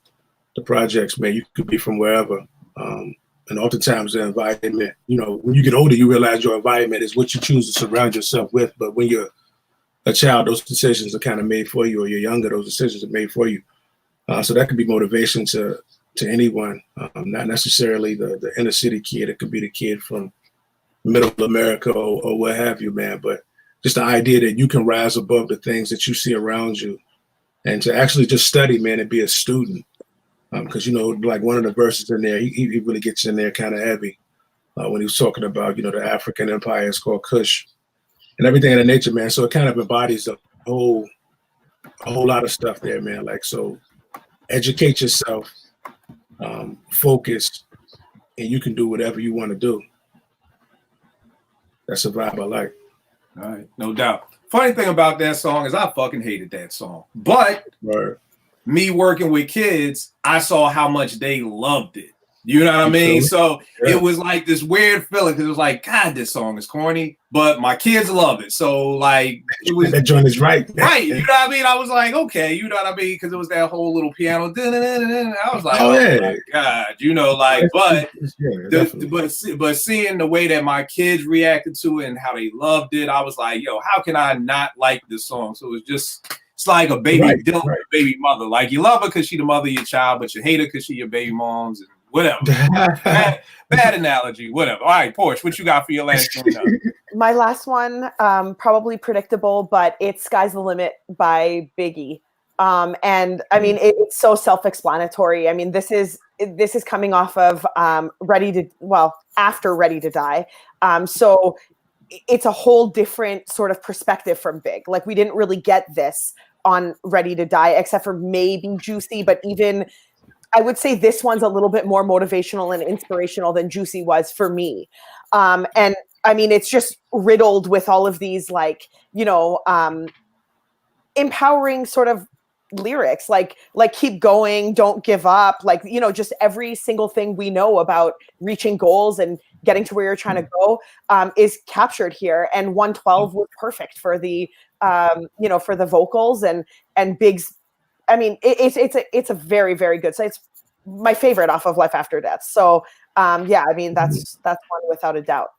projects, man. You could be from wherever. And oftentimes the environment, you know, when you get older, you realize your environment is what you choose to surround yourself with. But when you're a child, those decisions are kind of made for you, or you're younger, those decisions are made for you. So that could be motivation to anyone, not necessarily the inner city kid. It could be the kid from middle America or what have you, man. But just the idea that you can rise above the things that you see around you and to actually just study, man, and be a student. Because, you know, like one of the verses in there, he really gets in there kind of heavy when he was talking about, you know, the African empire is called Kush and everything of that nature, man. So it kind of embodies a whole lot of stuff there, man. Like, so educate yourself, focus, and you can do whatever you want to do. That's a vibe I like. All right, no doubt. Funny thing about that song is I fucking hated that song. But me working with kids, I saw how much they loved it. You know what I mean? So it was like this weird feeling because it was like, God, this song is corny, but my kids love it. So like, it was that joint is right. Right. You know what I mean? I was like, okay, you know what I mean? Because it was that whole little piano. I was like, oh my God, you know, like, but seeing the way that my kids reacted to it and how they loved it, I was like, yo, how can I not like this song? So it's like a baby dealing with a baby mother. Like you love her because she's the mother of your child, but you hate her because she's your baby mom's and Whatever. bad analogy. Whatever. All right, Porsche, what you got for your last joint up? My last one, probably predictable, but it's "Sky's the Limit" by Biggie. And I mean, it's so self-explanatory. I mean, this is coming off of after Ready to Die. So it's a whole different sort of perspective from Big. Like, we didn't really get this on Ready to Die, except for maybe Juicy, but even I would say this one's a little bit more motivational and inspirational than Juicy was for me. And I mean, it's just riddled with all of these, like, empowering sort of lyrics, like keep going, don't give up, like, just every single thing we know about reaching goals and getting to where you're trying to go is captured here. And 112 was perfect for the for the vocals and Big's. I mean, it's a very, very good. So it's my favorite off of Life After Death. So yeah, I mean, that's one without a doubt.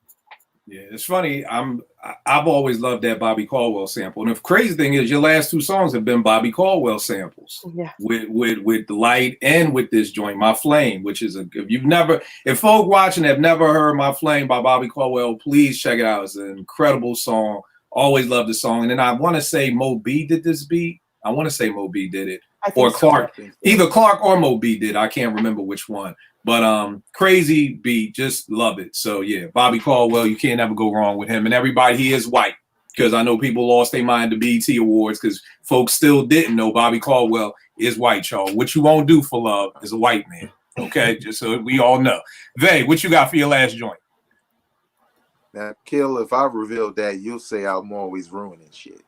Yeah, it's funny. I've always loved that Bobby Caldwell sample, and the crazy thing is, your last two songs have been Bobby Caldwell samples. Yeah. With the Light and with this joint, My Flame, which is if folk watching have never heard My Flame by Bobby Caldwell, please check it out. It's an incredible song. Always loved the song. And then I want to say Mo B did this beat. I want to say Mo B did it, or Clark. So. Either Clark or Mo B did. I can't remember which one. But crazy beat, just love it. So yeah, Bobby Caldwell, you can't ever go wrong with him. And everybody, he is white, because I know people lost their mind to BET Awards because folks still didn't know Bobby Caldwell is white, y'all. What you won't do for love is a white man. Okay, just so we all know. Vay, what you got for your last joint? Now, Kill, if I reveal that, you'll say I'm always ruining shit.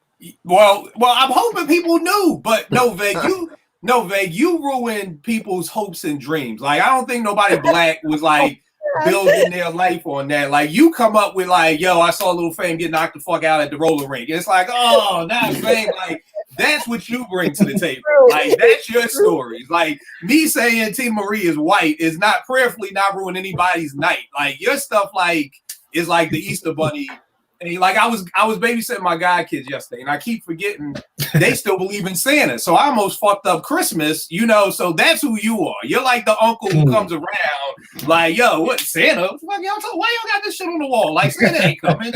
Well, I'm hoping people knew, but no, Vay, you ruined people's hopes and dreams. Like, I don't think nobody black was like building their life on that. Like, you come up with like, yo, I saw Lil Fame get knocked the fuck out at the roller rink. It's like, oh, not Fame. Like, that's what you bring to the table. Like, that's your stories. Like, me saying Tina Marie is white is not prayerfully not ruin anybody's night. Like, your stuff like is like the Easter Bunny. And like, I was babysitting my god kids yesterday, and I keep forgetting they still believe in Santa. So I almost fucked up Christmas, so that's who you are. You're like the uncle who comes around, like, yo, what, Santa? Why y'all got this shit on the wall? Like, Santa ain't coming,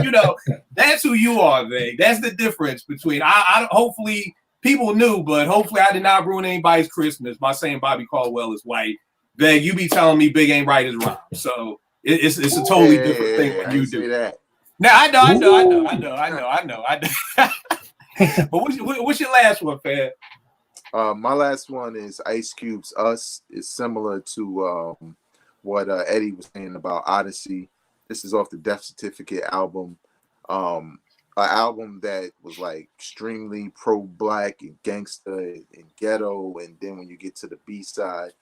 That's who you are, Vay. That's the difference between, I hopefully people knew, but hopefully I did not ruin anybody's Christmas by saying Bobby Caldwell is white. Vay, you be telling me Big ain't right as wrong. So it's a totally different thing when you do that. Now I know. But what's your last one, fam? My last one is Ice Cube's "Us." It's similar to what Eddie was saying about Odyssey. This is off the Death Certificate album, an album that was like extremely pro-black and gangster and ghetto. And then when you get to the B side,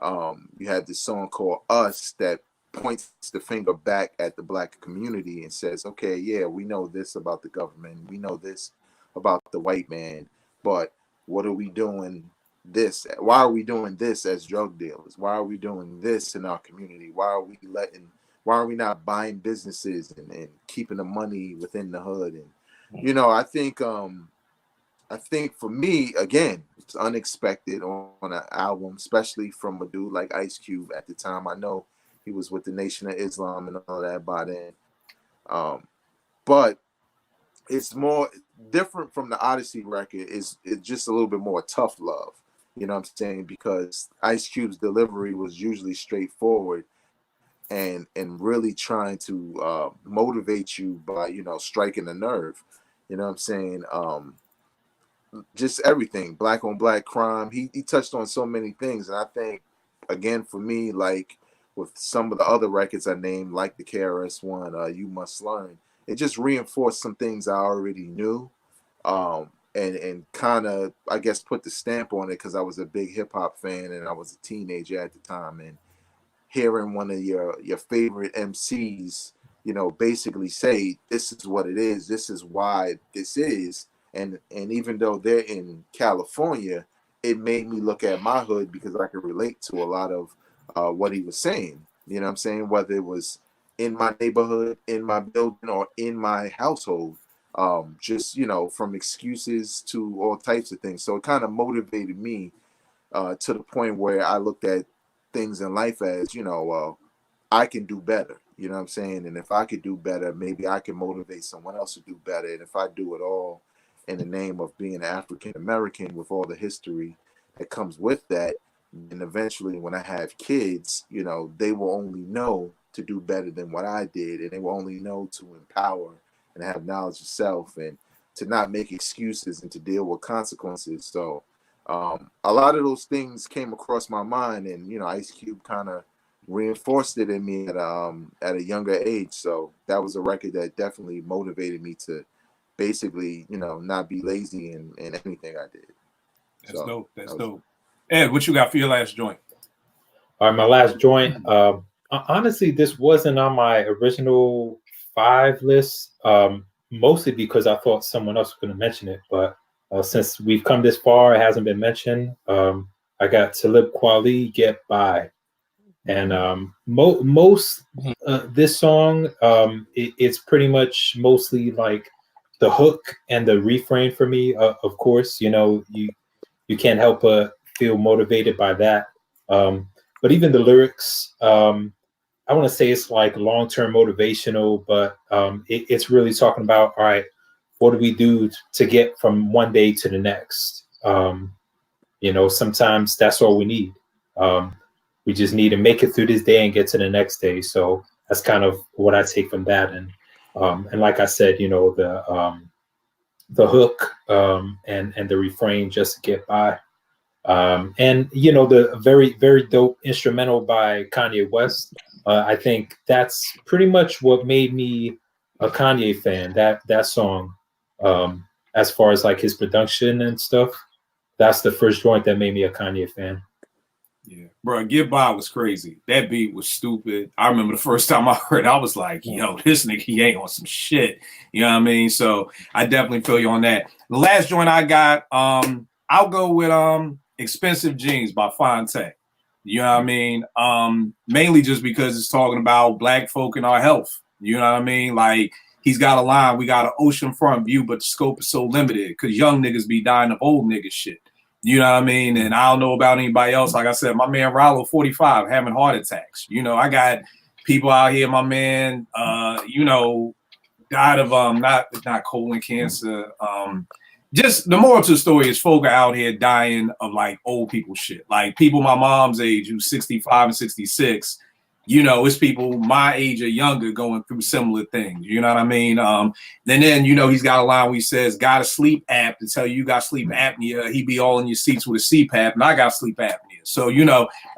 you have this song called "Us" that points the finger back at the black community and says, okay, yeah, we know this about the government, we know this about the white man, but what are we doing this? Why are we doing this as drug dealers? Why are we doing this in our community? Why are we not buying businesses and keeping the money within the hood? And I think for me, again, it's unexpected on an album, especially from a dude like Ice Cube at the time. I know he was with the Nation of Islam and all that by then. But it's more different from the Odyssey record. It's just a little bit more tough love. You know what I'm saying? Because Ice Cube's delivery was usually straightforward and really trying to motivate you by, striking a nerve. You know what I'm saying? Just everything, black on black crime. He touched on so many things. And I think, again, for me, like, with some of the other records I named, like the KRS One, You Must Learn, it just reinforced some things I already knew, and kind of, I guess, put the stamp on it because I was a big hip hop fan and I was a teenager at the time. And hearing one of your favorite MCs, basically say, this is what it is, this is why this is, and even though they're in California, it made me look at my hood because I could relate to a lot of what he was saying, you know what I'm saying? Whether it was in my neighborhood, in my building, or in my household, just, from excuses to all types of things. So it kind of motivated me to the point where I looked at things in life as, well, I can do better. You know what I'm saying? And if I could do better, maybe I can motivate someone else to do better. And if I do it all in the name of being African American with all the history that comes with that, and eventually when I have kids, they will only know to do better than what I did, and they will only know to empower and have knowledge of self and to not make excuses and to deal with consequences. So a lot of those things came across my mind, and Ice Cube kind of reinforced it in me at a younger age. So that was a record that definitely motivated me to basically, not be lazy in anything I did. That's dope. That's dope. Ed, what you got for your last joint? All right, my last joint. Honestly, this wasn't on my original 5 list, mostly because I thought someone else was going to mention it. But since we've come this far, it hasn't been mentioned. I got Talib Kweli, Get By. And most this song, it's pretty much mostly like the hook and the refrain for me. Of course, you can't help but feel motivated by that. But even the lyrics, I want to say it's like long-term motivational, but it's really talking about, all right, what do we do to get from one day to the next? Sometimes that's all we need. We just need to make it through this day and get to the next day. So that's kind of what I take from that. And like I said, the hook and the refrain, just to get by. And the very, very dope instrumental by Kanye West. I think that's pretty much what made me a Kanye fan. That song, as far as like his production and stuff, that's the first joint that made me a Kanye fan. Yeah, bro, Get By was crazy. That beat was stupid. I remember the first time I heard it, I was like, yo, this nigga, he ain't on some shit. You know what I mean? So I definitely feel you on that. The last joint I got, I'll go with Expensive Jeans by Fonte. You know what I mean? Mainly just because it's talking about black folk and our health. You know what I mean? Like, he's got a line, we got an oceanfront view, but the scope is so limited because young niggas be dying of old nigga shit. You know what I mean? And I don't know about anybody else. Like I said, my man Rollo, 45, having heart attacks. I got people out here, my man, died of not colon cancer. Just the moral to the story is folk are out here dying of like old people shit. Like people my mom's age who's 65 and 66. It's people my age or younger going through similar things. You know what I mean? Then he's got a line where he says, got a sleep app to tell you got sleep apnea. He be all in your seats with a CPAP, and I got sleep apnea. So,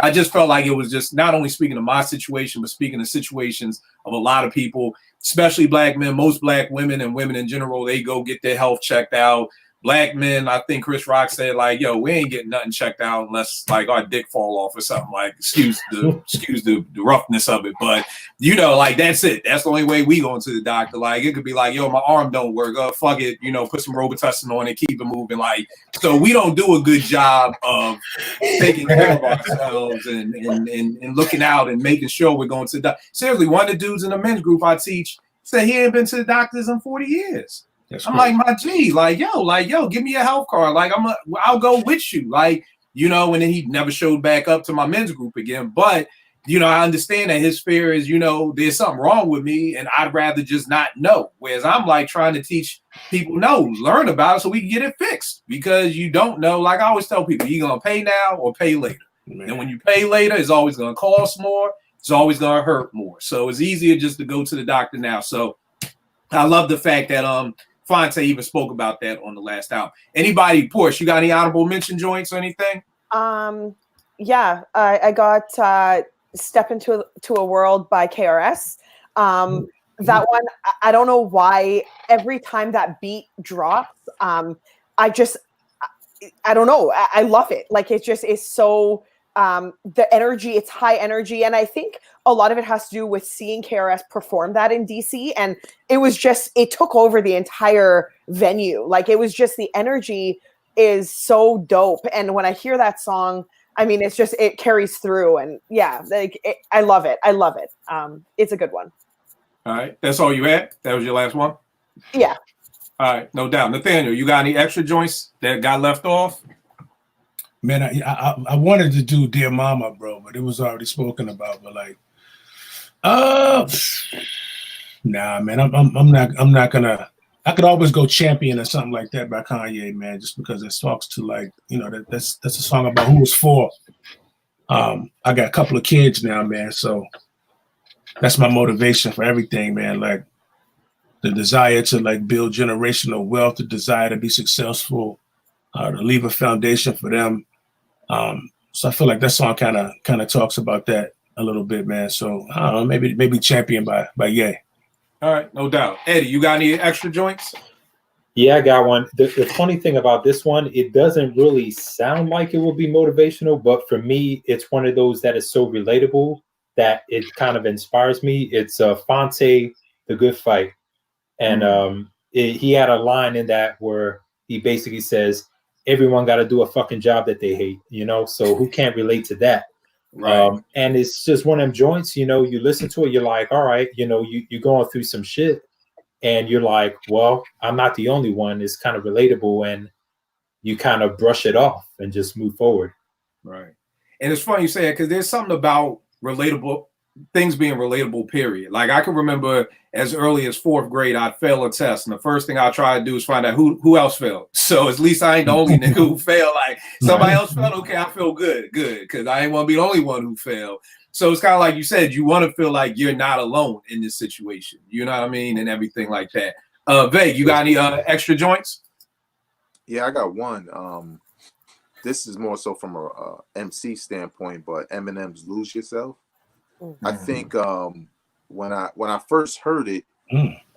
I just felt like it was just not only speaking of my situation, but speaking of situations of a lot of people, especially black men, most black women and women in general, they go get their health checked out. Black men, I think Chris Rock said, like, yo, we ain't getting nothing checked out unless like our dick fall off or something. Like, excuse the roughness of it, but like that's it. That's the only way we going to the doctor. Like, it could be like, yo, my arm don't work. Fuck it, put some Robitussin on it, keep it moving. Like, so we don't do a good job of taking care of ourselves and looking out and making sure we're going to the doctor. Seriously, one of the dudes in the men's group I teach said he ain't been to the doctors in 40 years. I'm like, my G, like, yo, give me a health card. Like, I'll go with you. Like, and then he never showed back up to my men's group again. But, I understand that his fear is, there's something wrong with me and I'd rather just not know. Whereas I'm like trying to teach people, learn about it so we can get it fixed because you don't know. Like I always tell people, you're going to pay now or pay later. Man. And when you pay later, it's always going to cost more. It's always going to hurt more. So it's easier just to go to the doctor now. So I love the fact that, Fonte even spoke about that on the last album. Anybody, Porsche, you got any honorable mention joints or anything? Yeah, I got Step Into a World by KRS. That one, I don't know why every time that beat drops, I don't know. I love it. Like, it just is so, the energy, it's high energy. And I think a lot of it has to do with seeing KRS perform that in DC. And it took over the entire venue. Like, it was just, the energy is so dope. And when I hear that song, I mean, it carries through. And yeah, I love it. I love it. It's a good one. All right. That's all you had? That was your last one? Yeah. All right. No doubt. Nathaniel, you got any extra joints that got left off? Man, I wanted to do Dear Mama, bro, but it was already spoken about. But like, nah, man, I'm not gonna. I could always go Champion or something like that by Kanye, man, just because it talks to like, you know, that's a song about who it's for. I got a couple of kids now, man, so that's my motivation for everything, man. Like the desire to like build generational wealth, the desire to be successful, to leave a foundation for them. So I feel like that song kind of talks about that a little bit, man. So I don't know, maybe Champion by Ye. All right, no doubt. Eddie, you got any extra joints? Yeah, I got one. The funny thing about this one, it doesn't really sound like it will be motivational, but for me, it's one of those that is so relatable that it kind of inspires me. It's Phonte, The Good Fight. And he had a line in that where he basically says, everyone got to do a fucking job that they hate, you know? So who can't relate to that? Right. And it's just one of them joints, you know, you listen to it, you're like, all right, you know, you're going through some shit and you're like, well, I'm not the only one. It's kind of relatable and you kind of brush it off and just move forward. Right. And it's funny you say it because there's something about relatable things being relatable, period. Like I can remember as early as 4th grade, I'd fail a test. And the first thing I try to do is find out who else failed. So at least I ain't the only nigga who failed. Like somebody else failed. Okay, I feel good. Because I ain't want to be the only one who failed. So it's kind of like you said, you want to feel like you're not alone in this situation. You know what I mean? And everything like that. Veg, you got any extra joints? Yeah, I got one. This is more so from a MC standpoint, but Eminem's "Lose Yourself." I think when I first heard it,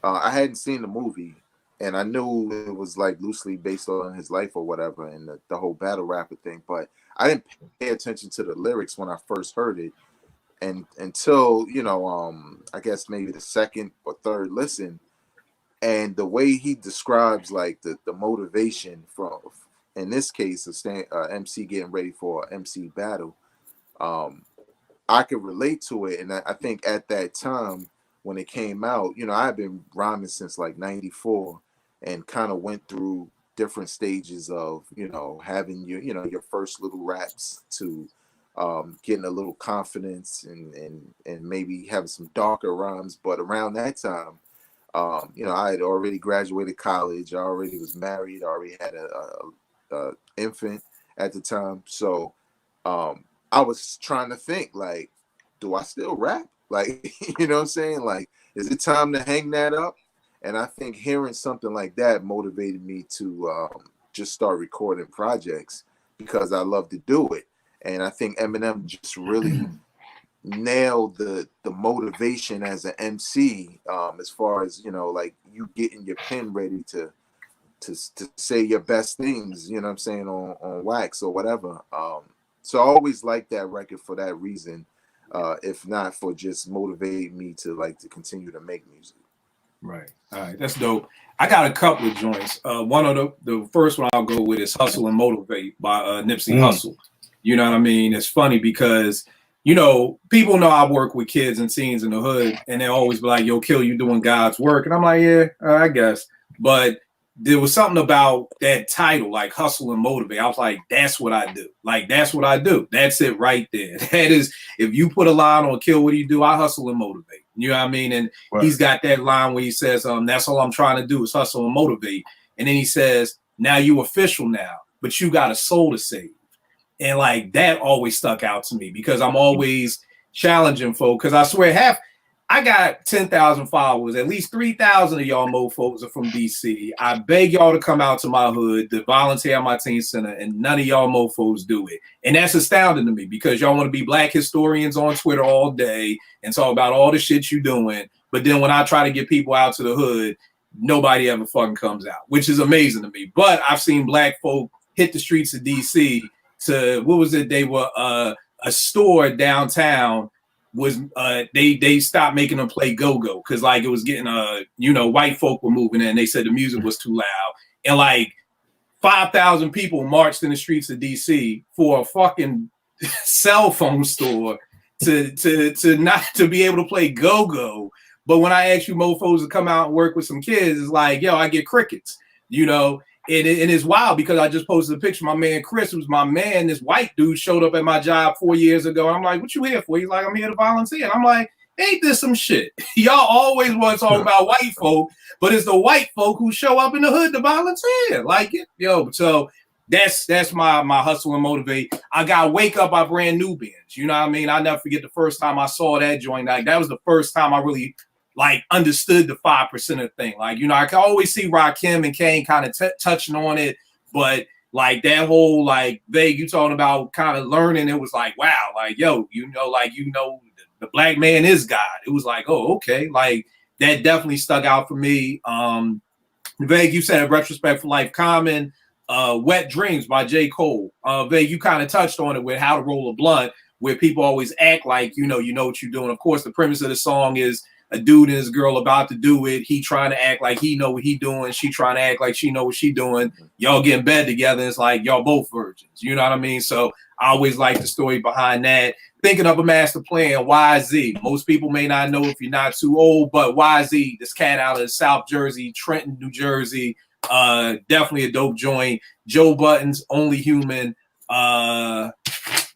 I hadn't seen the movie, and I knew it was like loosely based on his life or whatever, and the whole battle rapper thing. But I didn't pay attention to the lyrics when I first heard it, and until I guess maybe the second or third listen, and the way he describes like the motivation from, in this case, MC getting ready for an MC battle. I could relate to it, and I think at that time when it came out, I had been rhyming since like '94, and kind of went through different stages of having your first little raps to getting a little confidence and maybe having some darker rhymes. But around that time, I had already graduated college, I already was married, I already had a infant at the time, so I was trying to think, like, do I still rap? Like, you know what I'm saying? Like, is it time to hang that up? And I think hearing something like that motivated me to just start recording projects because I love to do it. And I think Eminem just really nailed the motivation as an MC, as far as, like you getting your pen ready to say your best things, you know what I'm saying, on wax or whatever. So I always liked that record for that reason, if not for just motivating me to continue to make music. Right. All right. That's dope. I got a couple of joints. One of the first one I'll go with is Hustle and Motivate by Nipsey Hussle. You know what I mean? It's funny because, people know I work with kids and teens in the hood, and they always be like, yo, Kill, you doing God's work. And I'm like, yeah, I guess. But there was something about that title, like Hustle and Motivate. I was like, that's what I do. Like, that's what I do. That's it right there. That is, if you put a line on Kill, what do you do? I hustle and motivate. You know what I mean? And He's got that line where he says, that's all I'm trying to do is hustle and motivate. And then he says, now you official now, but you got a soul to save. And like, that always stuck out to me because I'm always challenging folk. Because I swear I got 10,000 followers. At least 3,000 of y'all mofos are from DC. I beg y'all to come out to my hood, to volunteer at my teen center, and none of y'all mofos do it. And that's astounding to me because y'all want to be black historians on Twitter all day and talk about all the shit you doing. But then when I try to get people out to the hood, nobody ever fucking comes out, which is amazing to me. But I've seen black folk hit the streets of DC to, what was it? They were a store downtown was they stopped making them play go-go because like it was getting white folk were moving in and they said the music was too loud, and like 5,000 people marched in the streets of DC for a fucking cell phone store to not to be able to play go-go. But when I ask you mofos to come out and work with some kids, it's like, yo, I get crickets, it is wild because I just posted a picture. My man Chris, who's my man, this white dude showed up at my job 4 years ago. I'm like, what you here for? He's like, I'm here to volunteer. And I'm like, ain't this some shit? Y'all always want to talk about white folk, but it's the white folk who show up in the hood to volunteer. Like, yo, so that's my hustle and motivate. I got Wake Up by Brand Nubians. You know what I mean? I never forget the first time I saw that joint. Like, that was the first time I really like understood the 5% thing. Like, you know, I can always see Rakim and Kane kind of touching on it, but like that whole like vague you talking about kind of learning, it was like, wow, like, yo, the black man is God. It was like, oh, okay. Like that definitely stuck out for me. Vague, you said Retrospect for Life Common, Wet Dreams by J. Cole. Vague, you kind of touched on it with How to Roll a Blunt, where people always act like, you know what you're doing. Of course, the premise of the song is a dude and his girl about to do it. He trying to act like he know what he doing. She trying to act like she know what she doing. Y'all get in bed together. And it's like, y'all both virgins. You know what I mean? So I always like the story behind that. Thinking of a Master Plan, YZ. Most people may not know if you're not too old, but YZ, this cat out of South Jersey, Trenton, New Jersey, definitely a dope joint. Joe Budden's Only Human.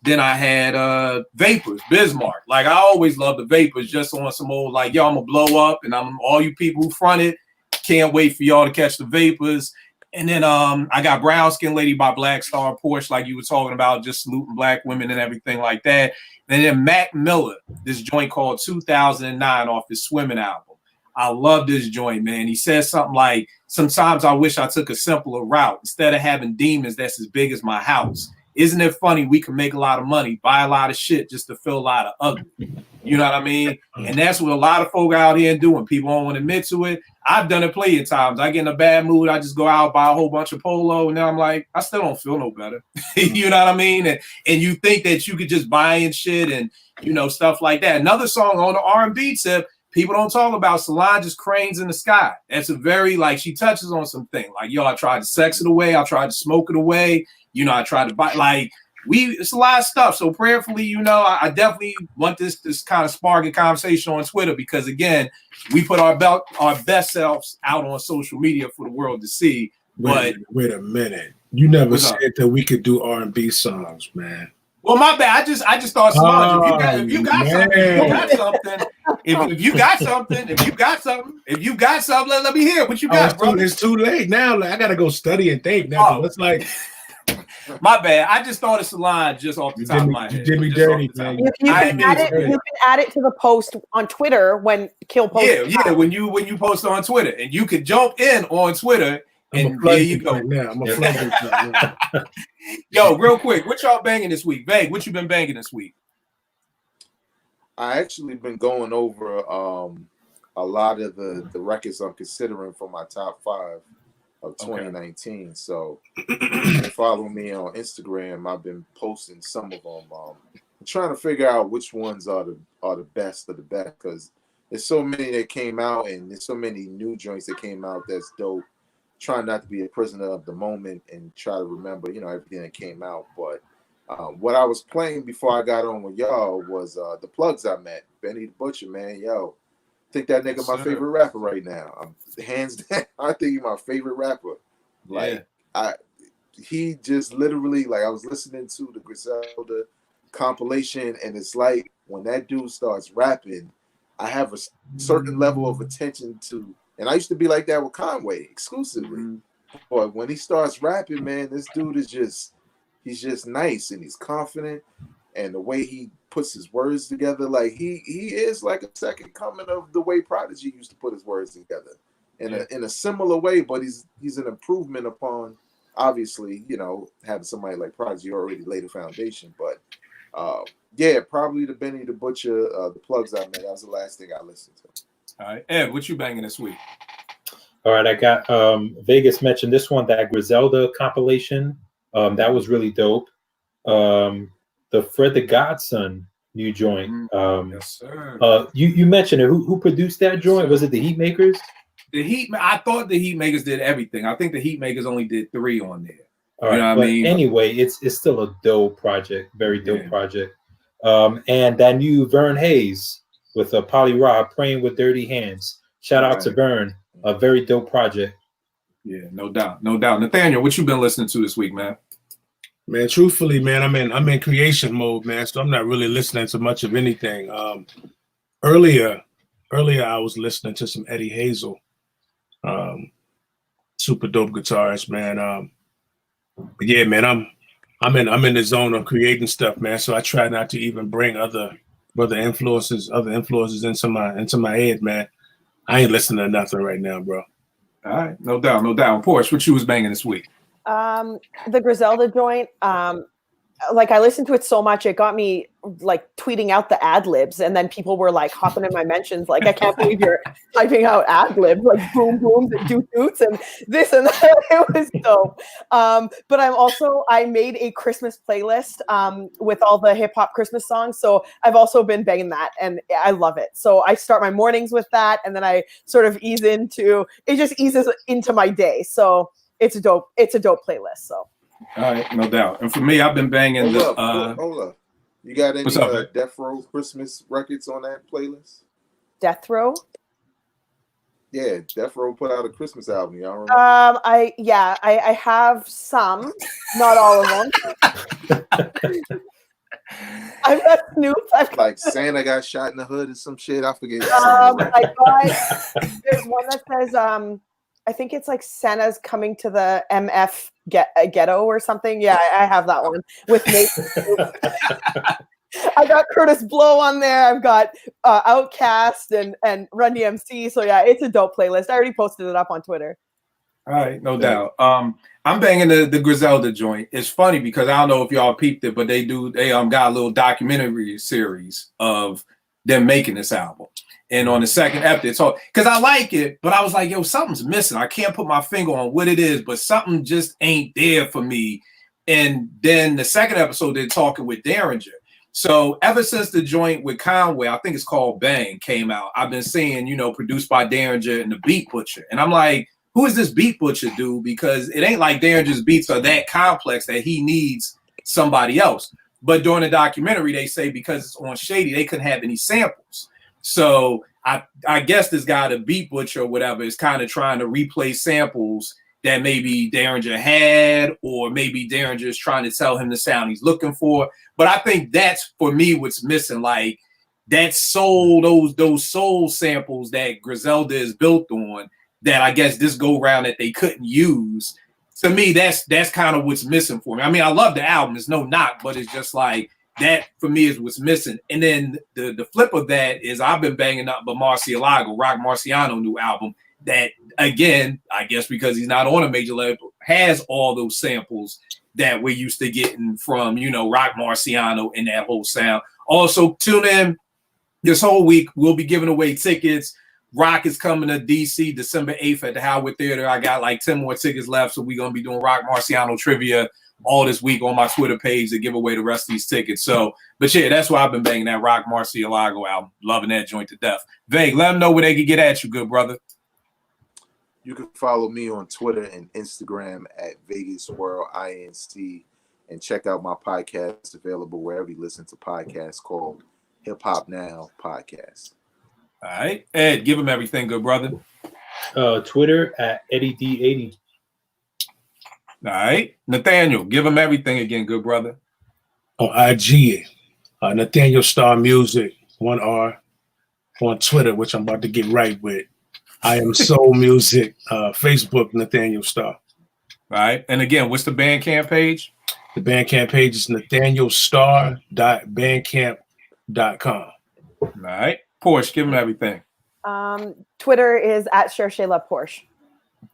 Then I had Vapors, Bismarck. Like I always love the Vapors, just on some old like, yo, I'm gonna blow up, and I'm all you people who fronted, can't wait for y'all to catch the Vapors. And then I got Brown Skin Lady by Black Star Porsche, like you were talking about, just saluting black women and everything like that. And then Mac Miller, this joint called 2009 off his Swimming album. I love this joint, man. He says something like, sometimes I wish I took a simpler route instead of having demons that's as big as my house. Isn't it funny we can make a lot of money, buy a lot of shit just to feel a lot of ugly? You know what I mean? And that's what a lot of folk out here doing. People don't want to admit to it. I've done it plenty of times. I get in a bad mood. I just go out, buy a whole bunch of Polo, and then I'm like, I still don't feel no better. You know what I mean? And you think that you could just buy in shit and, you know, stuff like that. Another song on the R&B tip, people don't talk about Solange's Cranes in the Sky. That's a very, like, she touches on something. Like, yo, I tried to sex it away. I tried to smoke it away. You know, I tried to buy, like, it's a lot of stuff. So prayerfully, you know, I definitely want this kind of sparking conversation on Twitter because, again, we put our best selves out on social media for the world to see. But wait a minute. You never said that we could do R&B songs, man. Well, my bad. I just thought Solange, if you got something, let me hear what you got, bro. It's too late now. Like, I gotta go study and think now. It's like, my bad. I just thought of Solange just off the top of my head. You did me dirty, man. You can add it to the post on Twitter when Kill posts. Yeah. When you post on Twitter, and you can jump in on Twitter, and there you go. Right now. I'm a flood right now. Yo, real quick, what y'all banging this week? Vague, what you been banging this week? I actually been going over a lot of the records I'm considering for my top 5 of 2019. Okay. So if you follow me on Instagram, I've been posting some of them. I'm trying to figure out which ones are the best of the best because there's so many that came out and there's so many new joints that came out that's dope. Trying not to be a prisoner of the moment and try to remember, you know, everything that came out. But what I was playing before I got on with y'all was the plugs I met. Benny the Butcher, man, yo. I think that nigga my favorite rapper right now. I'm hands down. I think he's my favorite rapper. Like he just literally, like, I was listening to the Griselda compilation, and it's like when that dude starts rapping, I have a certain level of attention to. And I used to be like that with Conway exclusively. Mm-hmm. But when he starts rapping, man, this dude is he's just nice and he's confident. And the way he puts his words together, like he is like a second coming of the way Prodigy used to put his words together in a similar way, but he's an improvement upon, obviously, you know, having somebody like Prodigy already laid a foundation. But probably the Benny the Butcher, the plugs I made, that was the last thing I listened to. All right, Ed, what you banging this week? All right, I got Vegas mentioned this one, that Griselda compilation. That was really dope. The Fred the Godson new joint. Yes, sir. You mentioned it. Who produced that joint? Was it the Heatmakers? I thought the Heatmakers did everything. I think the Heatmakers only did 3 on there. All right, you know what I mean? Anyway, it's still a dope project, very dope project. And that new Vern Hayes with Polly Rob, Praying with Dirty Hands. Shout out to Vern, a very dope project. Yeah, no doubt, no doubt. Nathaniel, what you been listening to this week, man? Man, truthfully, man, I'm in creation mode, man. So I'm not really listening to much of anything. Earlier, I was listening to some Eddie Hazel, super dope guitarist, man. But yeah, man, I'm in the zone of creating stuff, man. So I try not to even bring other influences into my head, man. I ain't listening to nothing right now, bro. All right, no doubt, no doubt. Porsche, what you was banging this week? The Griselda joint. Like I listened to it so much, it got me like tweeting out the ad libs, and then people were like hopping in my mentions, like, I can't believe you're typing out ad libs, like boom booms and doot doots and this and that. It was dope. But I made a Christmas playlist with all the hip hop Christmas songs. So I've also been banging that, and I love it. So I start my mornings with that, and then I sort of eases into my day. So it's a dope playlist. So. All right, no doubt. And for me, I've been banging Hold up. You got any up, Death Row Christmas records on that playlist? Death Row? Yeah, Death Row put out a Christmas album. Y'all remember? I have some, not all of them. I've got Snoop. Like Santa got shot in the hood or some shit. I forget. There's one that says I think it's like Santa's coming to the MF ghetto or something. Yeah, I have that one with Nate. I got Curtis Blow on there. I've got Outkast and Run DMC. So yeah, it's a dope playlist. I already posted it up on Twitter. All right, no doubt. I'm banging the Griselda joint. It's funny because I don't know if y'all peeped it, but they got a little documentary series of them making this album. And on the second episode, it's all because I like it, but I was like, yo, something's missing. I can't put my finger on what it is, but something just ain't there for me. And then the second episode, they're talking with Derringer. So ever since the joint with Conway, I think it's called Bang, came out, I've been seeing, produced by Derringer and the Beat Butcher. And I'm like, who is this Beat Butcher dude? Because it ain't like Derringer's beats are that complex that he needs somebody else. But during the documentary, they say because it's on Shady, they couldn't have any samples. So I guess this guy, the Beat Butcher or whatever, is kind of trying to replace samples that maybe Derringer had, or maybe Derringer is trying to tell him the sound he's looking for. But I think that's, for me, what's missing. Like that soul, those soul samples that Griselda is built on, that I guess this go round that they couldn't use. To me, that's kind of what's missing for me. I mean, I love the album, it's no knock, but it's just like that for me is what's missing. And then the flip of that is I've been banging up Marcialago, Rock Marciano new album that, again, I guess because he's not on a major label, has all those samples that we're used to getting from, Rock Marciano and that whole sound. Also, tune in this whole week. We'll be giving away tickets. Rock is coming to DC December 8th at the Howard Theater. I got like 10 more tickets left, so we're going to be doing Rock Marciano trivia all this week on my Twitter page to give away the rest of these tickets. So, but yeah, that's why I've been banging that Rock Marcialago album. Loving that joint to death. Vague, let them know where they can get at you, good brother. You can follow me on Twitter and Instagram at Vegas World INC, and check out my podcast available wherever you listen to podcasts called Hip Hop Now Podcast. All right, Ed, give him everything, good brother. Twitter at Eddie D80. All right, Nathaniel, give him everything again, good brother. On IG, Nathaniel Star Music, 1R. On Twitter, which I'm about to get right with, I Am Soul Music. Facebook, Nathaniel Star. All right, and again, what's the Bandcamp page? The Bandcamp page is nathanielstar.bandcamp.com. All right, Porsche, give him everything. Twitter is at Porsche.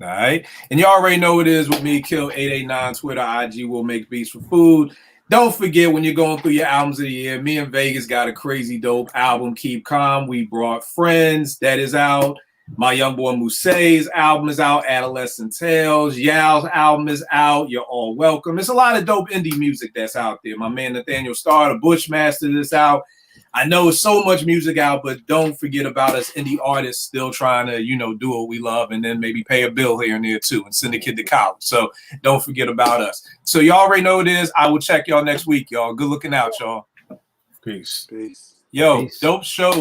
All right. And you already know what it is with me, Kill 889, Twitter, IG, will make beats for food. Don't forget, when you're going through your albums of the year, me and Vegas got a crazy dope album, Keep Calm. We brought Friends, that is out. My young boy Musei's album is out, Adolescent Tales. Yao's album is out, You're All Welcome. There's a lot of dope indie music that's out there. My man Nathaniel Starr, the Bushmaster, is out. I know it's so much music out, but don't forget about us indie artists still trying to, do what we love, and then maybe pay a bill here and there too and send a kid to college. So don't forget about us. So y'all already know what it is. I will check y'all next week, y'all. Good looking out, y'all. Peace. Peace. Yo, Peace. dope show.